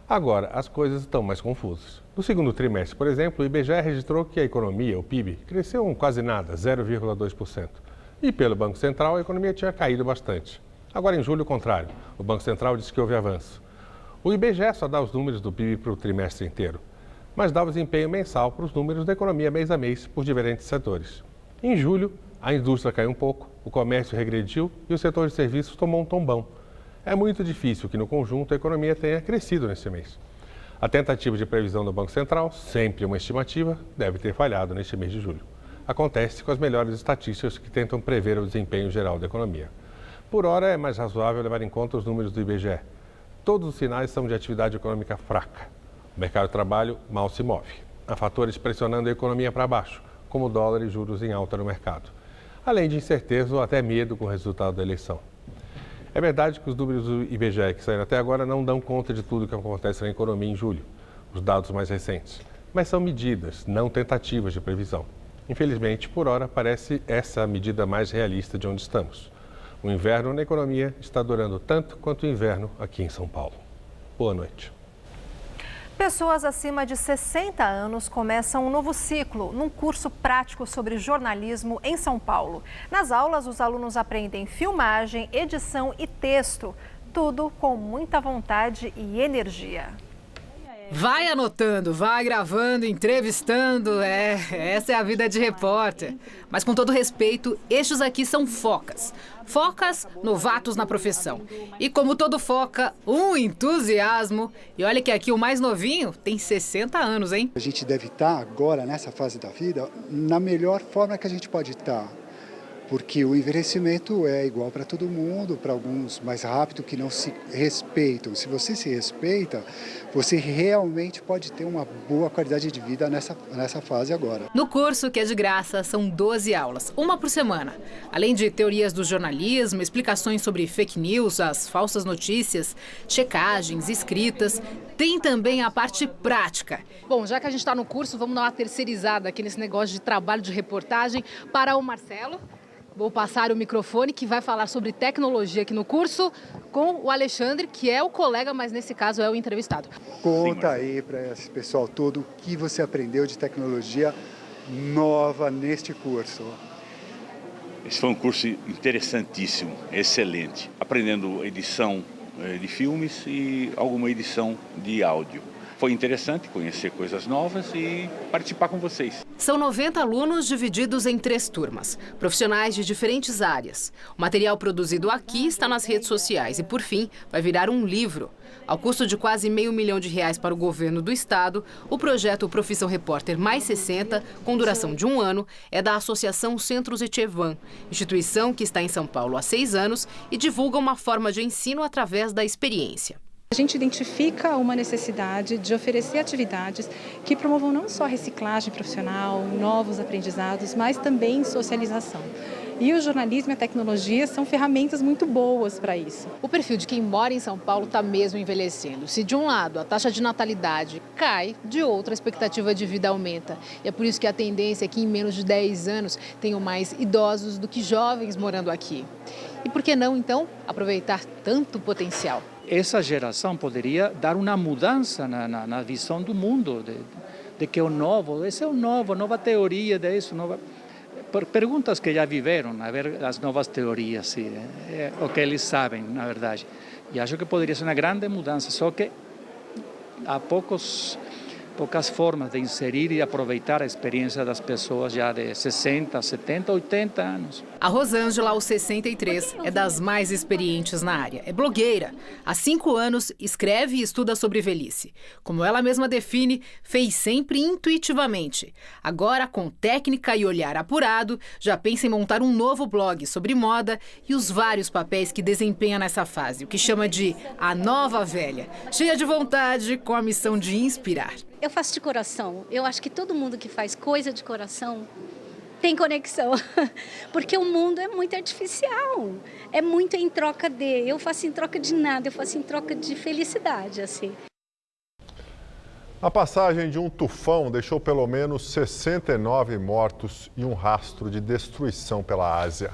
Agora, as coisas estão mais confusas. No segundo trimestre, por exemplo, o IBGE registrou que a economia, o PIB, cresceu quase nada, 0,2%. E pelo Banco Central, a economia tinha caído bastante. Agora, em julho, o contrário. O Banco Central disse que houve avanço. O IBGE só dá os números do PIB para o trimestre inteiro, mas dá o desempenho mensal para os números da economia mês a mês por diferentes setores. Em julho, a indústria caiu um pouco, o comércio regrediu e o setor de serviços tomou um tombão. É muito difícil que, no conjunto, a economia tenha crescido neste mês. A tentativa de previsão do Banco Central, sempre uma estimativa, deve ter falhado neste mês de julho. Acontece com as melhores estatísticas que tentam prever o desempenho geral da economia. Por hora, é mais razoável levar em conta os números do IBGE. Todos os sinais são de atividade econômica fraca. O mercado de trabalho mal se move. Há fatores pressionando a economia para baixo, como dólar e juros em alta no mercado. Além de incerteza ou até medo com o resultado da eleição. É verdade que os números do IBGE que saíram até agora não dão conta de tudo o que acontece na economia em julho, os dados mais recentes, mas são medidas, não tentativas de previsão. Infelizmente, por hora, parece essa a medida mais realista de onde estamos. O inverno na economia está durando tanto quanto o inverno aqui em São Paulo. Boa noite. Pessoas acima de 60 anos começam um novo ciclo num curso prático sobre jornalismo em São Paulo. Nas aulas, os alunos aprendem filmagem, edição e texto, tudo com muita vontade e energia. Vai anotando, vai gravando, entrevistando, essa é a vida de repórter. Mas com todo respeito, estes aqui são focas. Focas, novatos na profissão. E como todo foca, um entusiasmo. E olha que aqui o mais novinho tem 60 anos, hein? A gente deve estar agora, nessa fase da vida, na melhor forma que a gente pode estar. Porque o envelhecimento é igual para todo mundo, para alguns mais rápido que não se respeitam. Se você se respeita, você realmente pode ter uma boa qualidade de vida nessa fase agora. No curso, que é de graça, são 12 aulas, uma por semana. Além de teorias do jornalismo, explicações sobre fake news, as falsas notícias, checagens, escritas, tem também a parte prática. Bom, já que a gente está no curso, vamos dar uma terceirizada aqui nesse negócio de trabalho de reportagem para o Marcelo. Vou passar o microfone, que vai falar sobre tecnologia aqui no curso, com o Alexandre, que é o colega, mas nesse caso é o entrevistado. Conta aí para esse pessoal todo o que você aprendeu de tecnologia nova neste curso. Esse foi um curso interessantíssimo, excelente. Aprendendo edição de filmes e alguma edição de áudio. Foi interessante conhecer coisas novas e participar com vocês. São 90 alunos divididos em 3 turmas, profissionais de diferentes áreas. O material produzido aqui está nas redes sociais e, por fim, vai virar um livro. Ao custo de quase R$500 mil para o governo do estado, o projeto Profissão Repórter Mais 60, com duração de 1 ano, é da Associação Centros Etchevan, instituição que está em São Paulo há 6 anos e divulga uma forma de ensino através da experiência. A gente identifica uma necessidade de oferecer atividades que promovam não só reciclagem profissional, novos aprendizados, mas também socialização. E o jornalismo e a tecnologia são ferramentas muito boas para isso. O perfil de quem mora em São Paulo está mesmo envelhecendo. Se de um lado a taxa de natalidade cai, de outro a expectativa de vida aumenta. E é por isso que a tendência é que em menos de 10 anos tenham mais idosos do que jovens morando aqui. E por que não, então, aproveitar tanto potencial? Essa geração poderia dar uma mudança na visão do mundo, de que o novo, esse é o novo, nova teoria disso, perguntas que já viveram, a ver as novas teorias, o que eles sabem, na verdade. E acho que poderia ser uma grande mudança, só que há poucas formas de inserir e aproveitar a experiência das pessoas já de 60, 70, 80 anos. A Rosângela, aos 63, é das mais experientes na área. É blogueira. Há 5 anos, escreve e estuda sobre velhice. Como ela mesma define, fez sempre intuitivamente. Agora, com técnica e olhar apurado, já pensa em montar um novo blog sobre moda e os vários papéis que desempenha nessa fase, o que chama de a nova velha, cheia de vontade, com a missão de inspirar. Eu faço de coração. Eu acho que todo mundo que faz coisa de coração tem conexão. Porque o mundo é muito artificial. É muito em troca de. Eu faço em troca de nada, eu faço em troca de felicidade, assim. A passagem de um tufão deixou pelo menos 69 mortos e um rastro de destruição pela Ásia.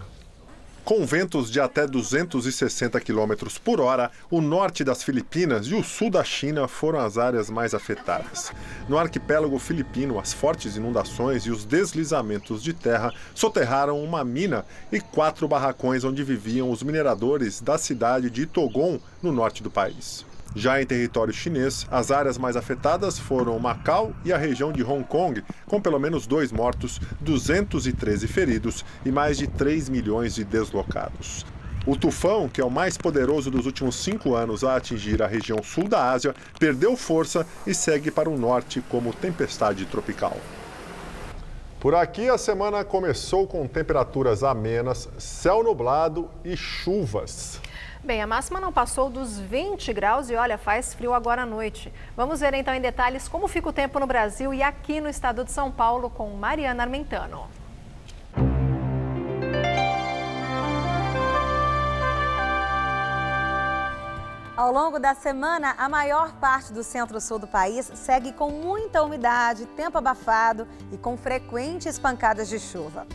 Com ventos de até 260 km por hora, o norte das Filipinas e o sul da China foram as áreas mais afetadas. No arquipélago filipino, as fortes inundações e os deslizamentos de terra soterraram uma mina e 4 barracões onde viviam os mineradores da cidade de Itogon, no norte do país. Já em território chinês, as áreas mais afetadas foram Macau e a região de Hong Kong, com pelo menos 2 mortos, 213 feridos e mais de 3 milhões de deslocados. O tufão, que é o mais poderoso dos últimos 5 anos a atingir a região sul da Ásia, perdeu força e segue para o norte como tempestade tropical. Por aqui, a semana começou com temperaturas amenas, céu nublado e chuvas. Bem, a máxima não passou dos 20 graus e olha, faz frio agora à noite. Vamos ver então em detalhes como fica o tempo no Brasil e aqui no estado de São Paulo com Mariana Armentano. Ao longo da semana, a maior parte do centro-sul do país segue com muita umidade, tempo abafado e com frequentes pancadas de chuva.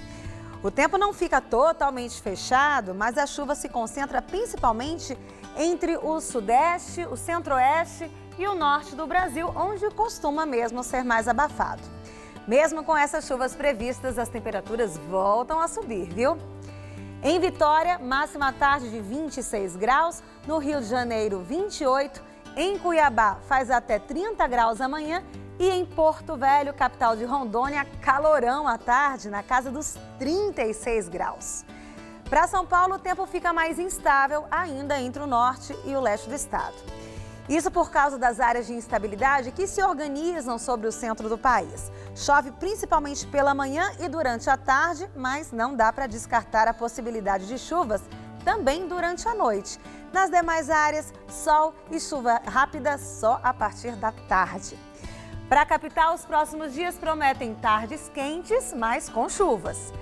O tempo não fica totalmente fechado, mas a chuva se concentra principalmente entre o sudeste, o centro-oeste e o norte do Brasil, onde costuma mesmo ser mais abafado. Mesmo com essas chuvas previstas, as temperaturas voltam a subir, viu? Em Vitória, máxima à tarde de 26 graus, no Rio de Janeiro 28, em Cuiabá faz até 30 graus amanhã e em Porto Velho, capital de Rondônia, calorão à tarde na casa dos 36 graus. Para São Paulo, o tempo fica mais instável ainda entre o norte e o leste do estado. Isso por causa das áreas de instabilidade que se organizam sobre o centro do país. Chove principalmente pela manhã e durante a tarde, mas não dá para descartar a possibilidade de chuvas também durante a noite. Nas demais áreas, sol e chuva rápida só a partir da tarde. Para a capital, os próximos dias prometem tardes quentes, mas com chuvas.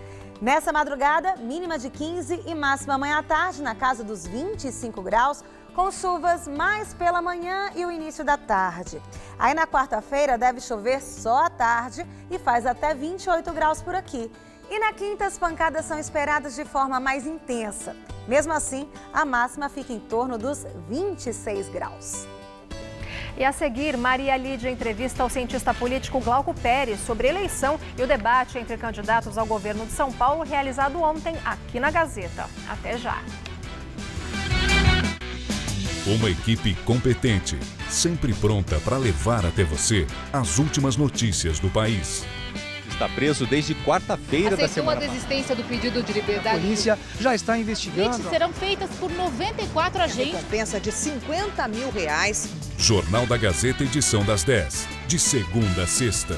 Nessa madrugada, mínima de 15 e máxima amanhã à tarde na casa dos 25 graus, com chuvas mais pela manhã e o início da tarde. Aí na quarta-feira deve chover só à tarde e faz até 28 graus por aqui. E na quinta as pancadas são esperadas de forma mais intensa. Mesmo assim, a máxima fica em torno dos 26 graus. E a seguir, Maria Lídia entrevista ao cientista político Glauco Pérez sobre eleição e o debate entre candidatos ao governo de São Paulo realizado ontem aqui na Gazeta. Até já! Uma equipe competente, sempre pronta para levar até você as últimas notícias do país. Está preso desde quarta-feira da semana. Aceitou a desistência do pedido de liberdade. A polícia já está investigando. Serão feitas por 94 agentes. Recompensa de R$50 mil. Jornal da Gazeta, edição das 10, de segunda a sexta.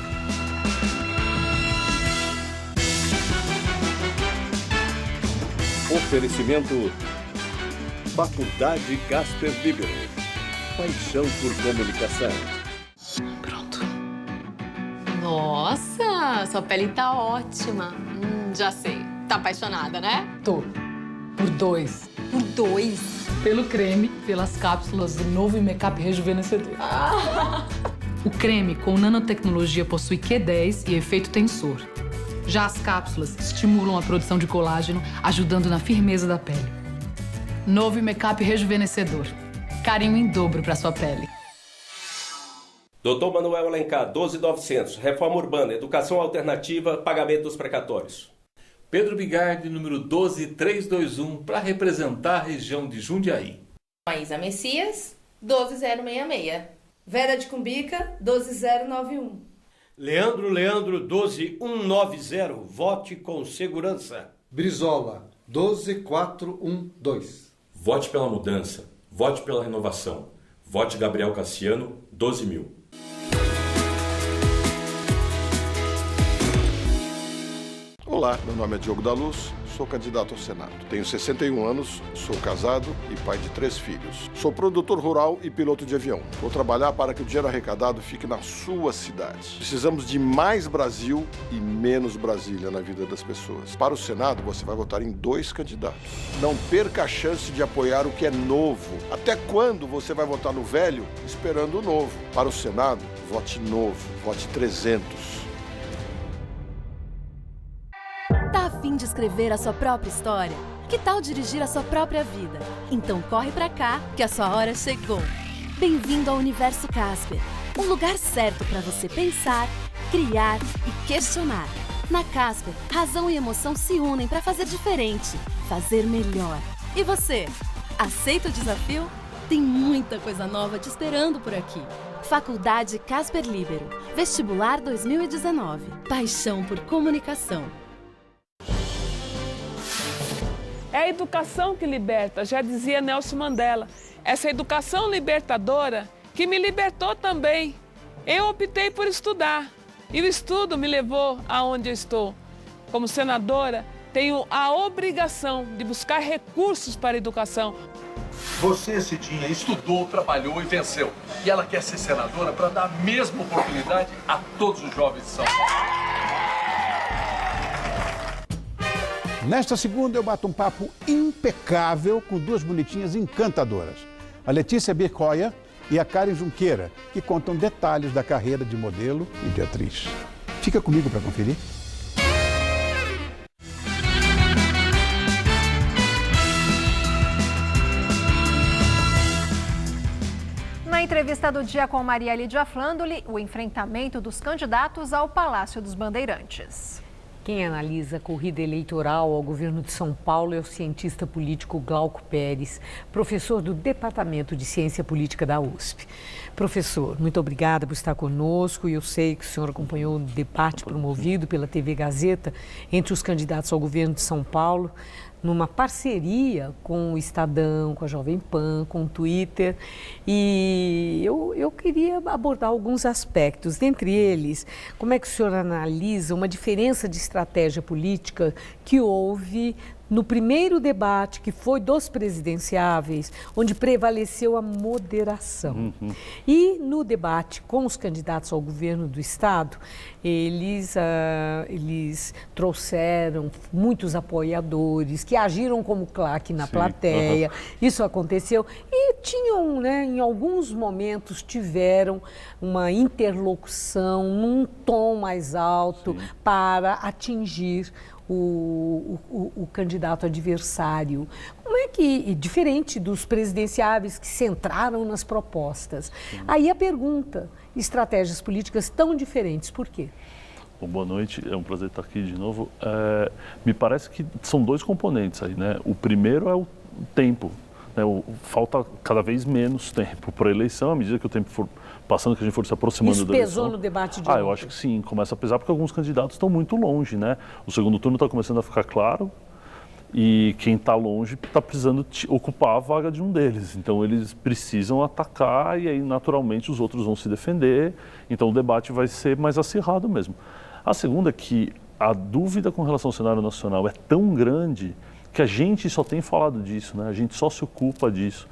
Oferecimento Faculdade Casper Libero. Paixão por comunicação. Nossa, sua pele tá ótima. Já sei. Tá apaixonada, né? Tô. Por 2. Por 2? Pelo creme, pelas cápsulas do novo Make-up Rejuvenescedor. O creme com nanotecnologia possui Q10 e efeito tensor. Já as cápsulas estimulam a produção de colágeno, ajudando na firmeza da pele. Novo Make-up Rejuvenescedor. Carinho em dobro para sua pele. Dr. Manuel Alencar, 12.900. Reforma urbana, educação alternativa, pagamento dos precatórios. Pedro Bigardi, número 12321, para representar a região de Jundiaí. Maísa Messias, 12066. Vera de Cumbica, 12091. Leandro, 12190. Vote com segurança. Brizola, 12412. Vote pela mudança. Vote pela renovação. Vote Gabriel Cassiano, 12.000. Olá, meu nome é Diogo da Luz, sou candidato ao Senado. Tenho 61 anos, sou casado e pai de 3 filhos. Sou produtor rural e piloto de avião. Vou trabalhar para que o dinheiro arrecadado fique na sua cidade. Precisamos de mais Brasil e menos Brasília na vida das pessoas. Para o Senado, você vai votar em 2 candidatos. Não perca a chance de apoiar o que é novo. Até quando você vai votar no velho esperando o novo? Para o Senado, vote novo, vote 300. Tá a fim de escrever a sua própria história? Que tal dirigir a sua própria vida? Então corre pra cá, que a sua hora chegou. Bem-vindo ao Universo Casper, um lugar certo para você pensar, criar e questionar. Na Casper, razão e emoção se unem para fazer diferente, fazer melhor. E você, aceita o desafio? Tem muita coisa nova te esperando por aqui. Faculdade Casper Líbero, Vestibular 2019. Paixão por comunicação. É a educação que liberta, já dizia Nelson Mandela. Essa educação libertadora que me libertou também. Eu optei por estudar e o estudo me levou aonde eu estou. Como senadora, tenho a obrigação de buscar recursos para a educação. Você, Cidinha, estudou, trabalhou e venceu. E ela quer ser senadora para dar a mesma oportunidade a todos os jovens de São Paulo. Nesta segunda, eu bato um papo impecável com 2 bonitinhas encantadoras. A Letícia Bircoia e a Karen Junqueira, que contam detalhes da carreira de modelo e de atriz. Fica comigo para conferir. Na entrevista do dia com Maria Lídia Flandoli, o enfrentamento dos candidatos ao Palácio dos Bandeirantes. Quem analisa a corrida eleitoral ao governo de São Paulo é o cientista político Glauco Pérez, professor do Departamento de Ciência Política da USP. Professor, muito obrigada por estar conosco e eu sei que o senhor acompanhou o debate promovido pela TV Gazeta entre os candidatos ao governo de São Paulo, numa parceria com o Estadão, com a Jovem Pan, com o Twitter. E eu queria abordar alguns aspectos. Dentre eles, como é que o senhor analisa uma diferença de estratégia política que houve no primeiro debate, que foi dos presidenciáveis, onde prevaleceu a moderação. E no debate com os candidatos ao governo do Estado, eles trouxeram muitos apoiadores que agiram como claque na plateia. Isso aconteceu. E tinham, né, em alguns momentos, tiveram uma interlocução num tom mais alto para atingir o candidato adversário. Como é que, diferente dos presidenciáveis que centraram nas propostas, aí a pergunta, estratégias políticas tão diferentes, por quê? Bom, boa noite, é um prazer estar aqui de novo. Me parece que são 2 componentes aí, né? O primeiro é o tempo, né? Falta cada vez menos tempo para a eleição, à medida que o tempo for passando, que a gente for se aproximando da eleição. Isso pesou no debate de ontem? Eu acho que sim, começa a pesar porque alguns candidatos estão muito longe, né? O segundo turno está começando a ficar claro e quem está longe está precisando ocupar a vaga de um deles. Então eles precisam atacar e aí naturalmente os outros vão se defender, então o debate vai ser mais acirrado mesmo. A segunda é que a dúvida com relação ao cenário nacional é tão grande que a gente só tem falado disso, né? A gente só se ocupa disso.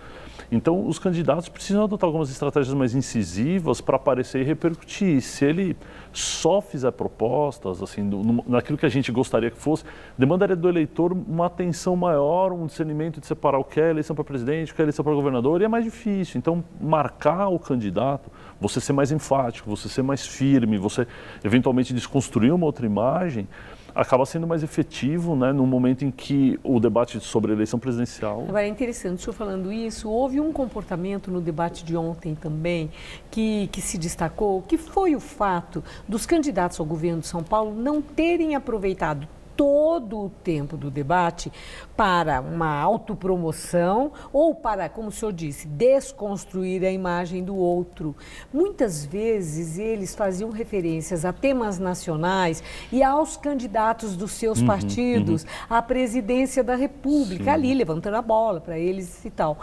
Então, os candidatos precisam adotar algumas estratégias mais incisivas para aparecer e repercutir. Se ele só fizer propostas, assim, naquilo que a gente gostaria que fosse, demandaria do eleitor uma atenção maior, um discernimento de separar o que é eleição para presidente, o que é eleição para governador, e é mais difícil. Então, marcar o candidato, você ser mais enfático, você ser mais firme, você eventualmente desconstruir uma outra imagem, acaba sendo mais efetivo, né, no momento em que o debate sobre a eleição presidencial... Agora, é interessante, o senhor falando isso, houve um comportamento no debate de ontem também que se destacou, que foi o fato dos candidatos ao governo de São Paulo não terem aproveitado todo o tempo do debate para uma autopromoção ou para, como o senhor disse, desconstruir a imagem do outro. Muitas vezes eles faziam referências a temas nacionais e aos candidatos dos seus partidos, à presidência da República, ali levantando a bola para eles e tal.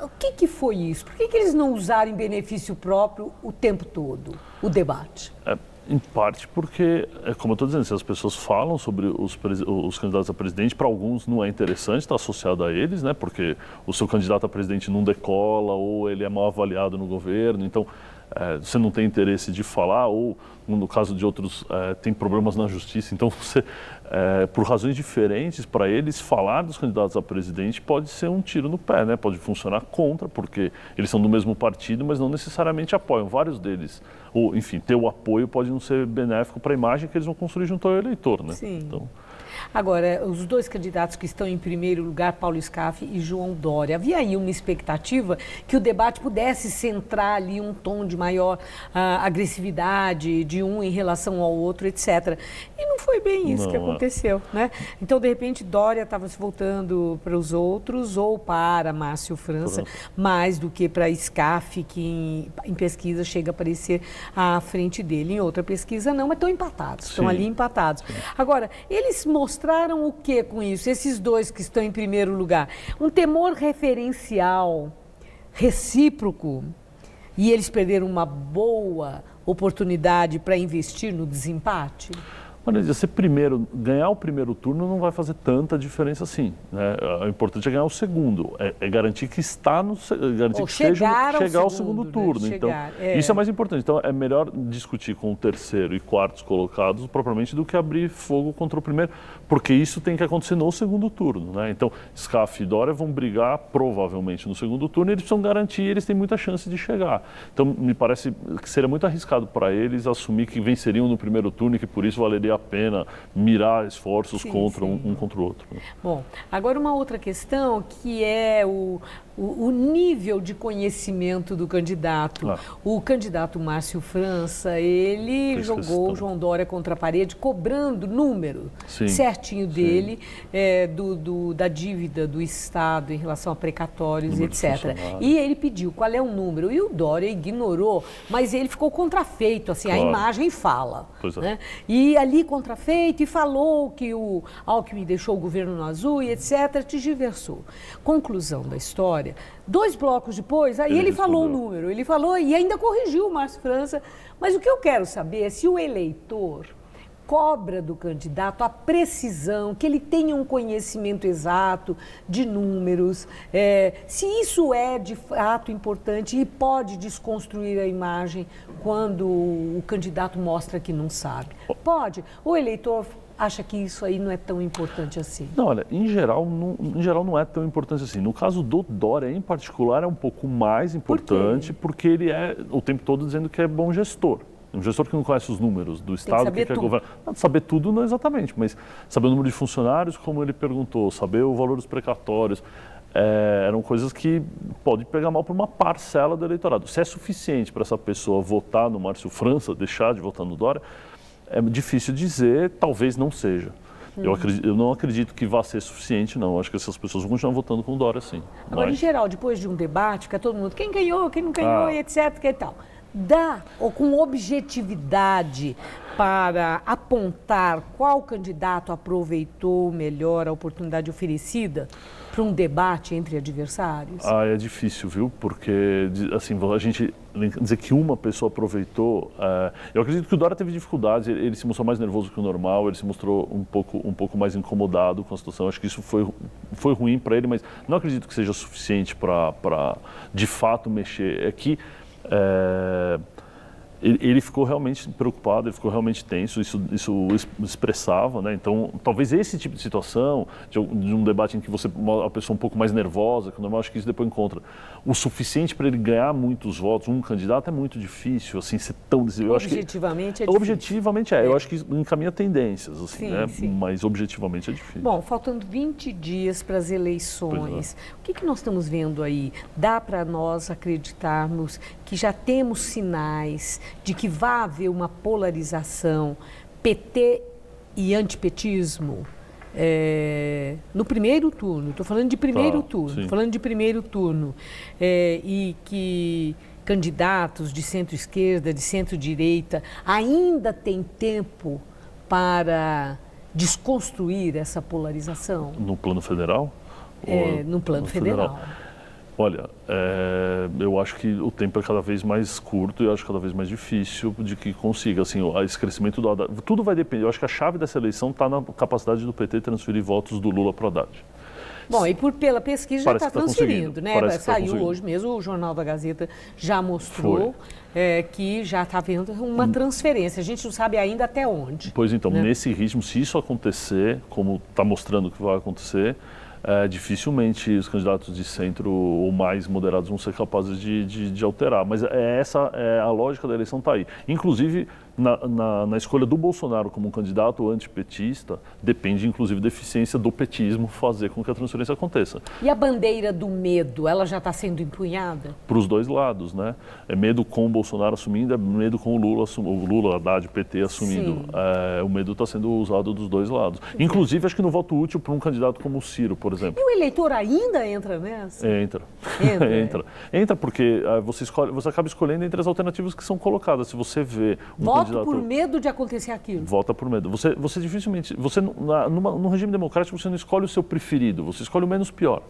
O que foi isso? Por que eles não usaram em benefício próprio o tempo todo, o debate? Em parte porque, como eu estou dizendo, se as pessoas falam sobre os candidatos a presidente, para alguns não é interessante estar associado a eles, né? Porque o seu candidato a presidente não decola ou ele é mal avaliado no governo, então você não tem interesse de falar, ou no caso de outros tem problemas na justiça, então você, por razões diferentes para eles, falar dos candidatos a presidente pode ser um tiro no pé, né? Pode funcionar contra, porque eles são do mesmo partido, mas não necessariamente apoiam, vários deles, ou enfim, ter o apoio pode não ser benéfico para a imagem que eles vão construir junto ao eleitor, né? Sim. Então... Agora, os dois candidatos que estão em primeiro lugar, Paulo Scaff e João Dória, havia aí uma expectativa que o debate pudesse centrar ali um tom de maior agressividade de um em relação ao outro, etc. E não foi bem isso que aconteceu, né? Então, de repente, Dória estava se voltando para os outros ou para Márcio França, mais do que para Scaff, que em pesquisa chega a aparecer à frente dele. Em outra pesquisa não, mas estão empatados, estão ali empatados. Agora, eles mostraram o que com isso? Esses dois que estão em primeiro lugar? Um temor referencial, recíproco, e eles perderam uma boa oportunidade para investir no desempate? Olha, ganhar o primeiro turno não vai fazer tanta diferença assim, né? O importante é ganhar o segundo, é garantir que está no, garantir que chegar ao segundo turno. Né? Então, isso é mais importante. Então, é melhor discutir com o terceiro e quartos colocados propriamente do que abrir fogo contra o primeiro, porque isso tem que acontecer no segundo turno, né? Então, Scaff e Dória vão brigar provavelmente no segundo turno e eles precisam garantir, eles têm muita chance de chegar. Então, me parece que seria muito arriscado para eles assumir que venceriam no primeiro turno e que por isso valeria a pena mirar esforços contra um contra o outro. Bom, agora uma outra questão que é o nível de conhecimento do candidato. O candidato Márcio França, ele jogou o João Dória contra a parede, cobrando número certinho dele, da dívida do Estado em relação a precatórios, etc. E ele pediu qual é o número, e o Dória ignorou, mas ele ficou contrafeito, assim, a imagem fala. Né? E ali contrafeito, e falou que o Alckmin deixou o governo no azul, e etc., tergiversou. Conclusão da história, 2 blocos depois, aí ele falou o número, ele falou e ainda corrigiu o Márcio França, mas o que eu quero saber é se o eleitor cobra do candidato a precisão, que ele tenha um conhecimento exato de números, se isso é de fato importante e pode desconstruir a imagem quando o candidato mostra que não sabe. Pode. O eleitor acha que isso aí não é tão importante assim? Não, olha, em geral não é tão importante assim. No caso do Dória, em particular, é um pouco mais importante porque ele é o tempo todo dizendo que é bom gestor. Um gestor que não conhece os números do Estado, que quer governar. Saber tudo não exatamente, mas saber o número de funcionários, como ele perguntou, saber o valor dos precatórios. Eram coisas que podem pegar mal para uma parcela do eleitorado. Se é suficiente para essa pessoa votar no Márcio França, deixar de votar no Dória, é difícil dizer, talvez não seja. Eu não acredito que vá ser suficiente, não. Eu acho que essas pessoas vão continuar votando com o Dória, sim. Agora, em geral, depois de um debate, fica todo mundo, quem ganhou, quem não ganhou, etc, que tal. dá, ou com objetividade, para apontar qual candidato aproveitou melhor a oportunidade oferecida para um debate entre adversários? É difícil, viu? Porque, assim, a gente dizer que uma pessoa aproveitou... eu acredito que o Dória teve dificuldades, ele se mostrou mais nervoso que o normal, ele se mostrou um pouco mais incomodado com a situação. Acho que isso foi ruim para ele, mas não acredito que seja suficiente para de fato, mexer. É que... Ele ficou realmente preocupado, ele ficou realmente tenso, isso expressava, né? Então, talvez esse tipo de situação, de um debate em que a pessoa um pouco mais nervosa, que normal, acho que isso depois encontra. O suficiente para ele ganhar muitos votos, um candidato, é muito difícil, assim, ser tão... Objetivamente é difícil. Objetivamente eu acho que encaminha tendências, assim, sim, né? Sim. Mas objetivamente é difícil. Bom, faltando 20 dias para as eleições, o que nós estamos vendo aí? Dá para nós acreditarmos que já temos sinais de que vai haver uma polarização PT e antipetismo no primeiro turno, estou falando de primeiro turno, e que candidatos de centro-esquerda, de centro-direita, ainda têm tempo para desconstruir essa polarização? No plano federal? No plano federal. Olha, eu acho que o tempo é cada vez mais curto e eu acho cada vez mais difícil de que consiga. Assim, esse crescimento do Haddad, tudo vai depender. Eu acho que a chave dessa eleição está na capacidade do PT transferir votos do Lula para o Haddad. Bom, e pela pesquisa já está transferindo, né? Saiu hoje mesmo, o Jornal da Gazeta já mostrou que já está havendo uma transferência. A gente não sabe ainda até onde. Pois então, nesse ritmo, se isso acontecer, como está mostrando que vai acontecer, dificilmente os candidatos de centro ou mais moderados vão ser capazes de alterar. Mas essa é a lógica da eleição, está aí. Inclusive, na escolha do Bolsonaro como um candidato antipetista, depende inclusive da eficiência do petismo fazer com que a transferência aconteça. E a bandeira do medo, ela já está sendo empunhada? Para os dois lados, né? É medo com o Bolsonaro assumindo, é medo com o Lula, Haddad, PT assumindo. O medo está sendo usado dos dois lados. Inclusive, acho que no voto útil para um candidato como o Ciro, por exemplo. E o eleitor ainda entra nessa? Entra porque você acaba escolhendo entre as alternativas que são colocadas. Se você vê Voto por medo de acontecer aquilo. Vota por medo. Você dificilmente... num regime democrático, você não escolhe o seu preferido, você escolhe o menos pior.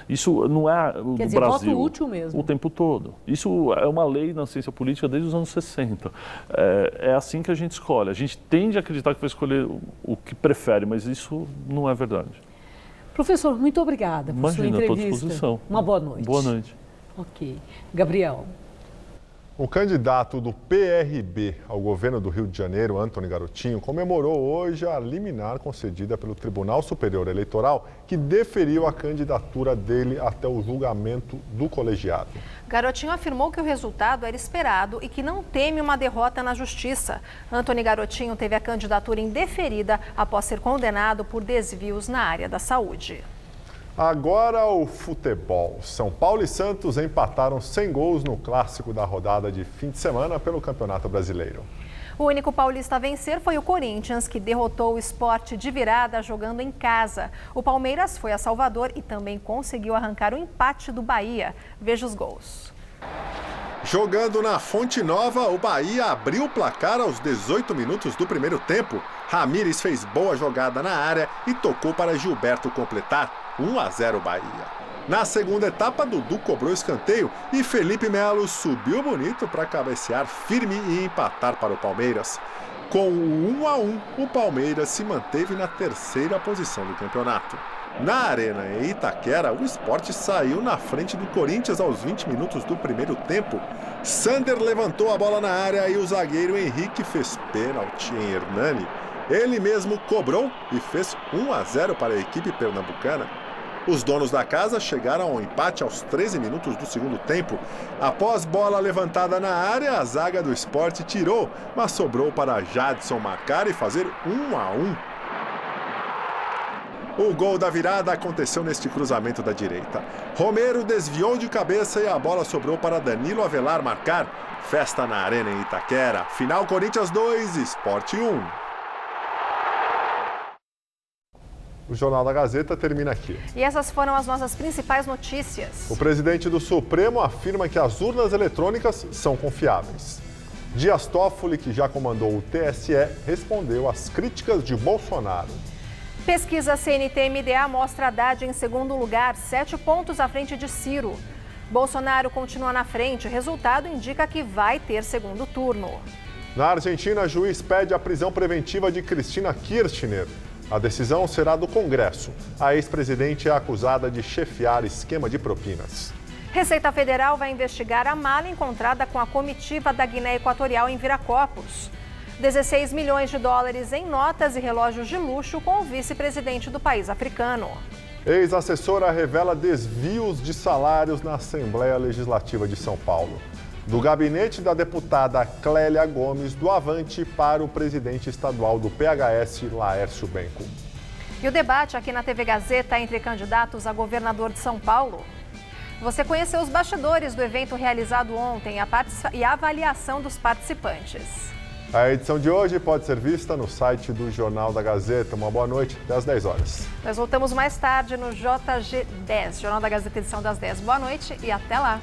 Isso não é do Brasil. Voto útil mesmo. O tempo todo. Isso é uma lei na ciência política desde os anos 60. É assim que a gente escolhe. A gente tende a acreditar que vai escolher o que prefere, mas isso não é verdade. Professor, muito obrigada por sua entrevista. Imagina, estou à disposição. Uma boa noite. Boa noite. Ok. Gabriel. O candidato do PRB ao governo do Rio de Janeiro, Antony Garotinho, comemorou hoje a liminar concedida pelo Tribunal Superior Eleitoral, que deferiu a candidatura dele até o julgamento do colegiado. Garotinho afirmou que o resultado era esperado e que não teme uma derrota na justiça. Antony Garotinho teve a candidatura indeferida após ser condenado por desvios na área da saúde. Agora o futebol. São Paulo e Santos empataram sem gols no clássico da rodada de fim de semana pelo Campeonato Brasileiro. O único paulista a vencer foi o Corinthians, que derrotou o Sport de virada jogando em casa. O Palmeiras foi a Salvador e também conseguiu arrancar o empate do Bahia. Veja os gols. Jogando na Fonte Nova, o Bahia abriu o placar aos 18 minutos do primeiro tempo. Ramírez fez boa jogada na área e tocou para Gilberto completar. 1-0 Bahia. Na segunda etapa, Dudu cobrou escanteio e Felipe Melo subiu bonito para cabecear firme e empatar para o Palmeiras. Com o 1-1, o Palmeiras se manteve na terceira posição do campeonato. Na Arena em Itaquera, o Sport saiu na frente do Corinthians aos 20 minutos do primeiro tempo. Sander levantou a bola na área e o zagueiro Henrique fez pênalti em Hernani. Ele mesmo cobrou e fez 1-0 para a equipe pernambucana. Os donos da casa chegaram ao empate aos 13 minutos do segundo tempo. Após bola levantada na área, a zaga do Sport tirou, mas sobrou para Jadson marcar e fazer 1-1. O gol da virada aconteceu neste cruzamento da direita. Romero desviou de cabeça e a bola sobrou para Danilo Avelar marcar. Festa na Arena em Itaquera. Final Corinthians 2, Sport 1. O Jornal da Gazeta termina aqui. E essas foram as nossas principais notícias. O presidente do Supremo afirma que as urnas eletrônicas são confiáveis. Dias Toffoli, que já comandou o TSE, respondeu às críticas de Bolsonaro. Pesquisa CNT-MDA mostra Haddad em segundo lugar, 7 pontos à frente de Ciro. Bolsonaro continua na frente, o resultado indica que vai ter segundo turno. Na Argentina, juiz pede a prisão preventiva de Cristina Kirchner. A decisão será do Congresso. A ex-presidente é acusada de chefiar esquema de propinas. Receita Federal vai investigar a mala encontrada com a comitiva da Guiné Equatorial em Viracopos. 16 milhões de dólares em notas e relógios de luxo com o vice-presidente do país africano. Ex-assessora revela desvios de salários na Assembleia Legislativa de São Paulo. Do gabinete da deputada Clélia Gomes, do Avante para o presidente estadual do PHS, Laércio Benco. E o debate aqui na TV Gazeta entre candidatos a governador de São Paulo. Você conheceu os bastidores do evento realizado ontem e a avaliação dos participantes. A edição de hoje pode ser vista no site do Jornal da Gazeta. Uma boa noite, até às 10 horas. Nós voltamos mais tarde no JG 10, Jornal da Gazeta, edição das 10. Boa noite e até lá.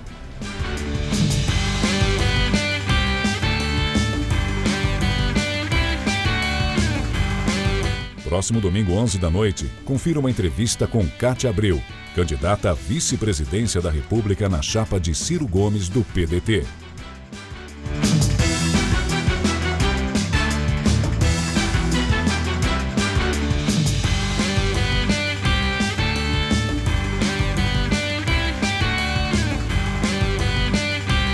Próximo domingo, 11 da noite, confira uma entrevista com Cátia Abreu, candidata à vice-presidência da República na chapa de Ciro Gomes, do PDT.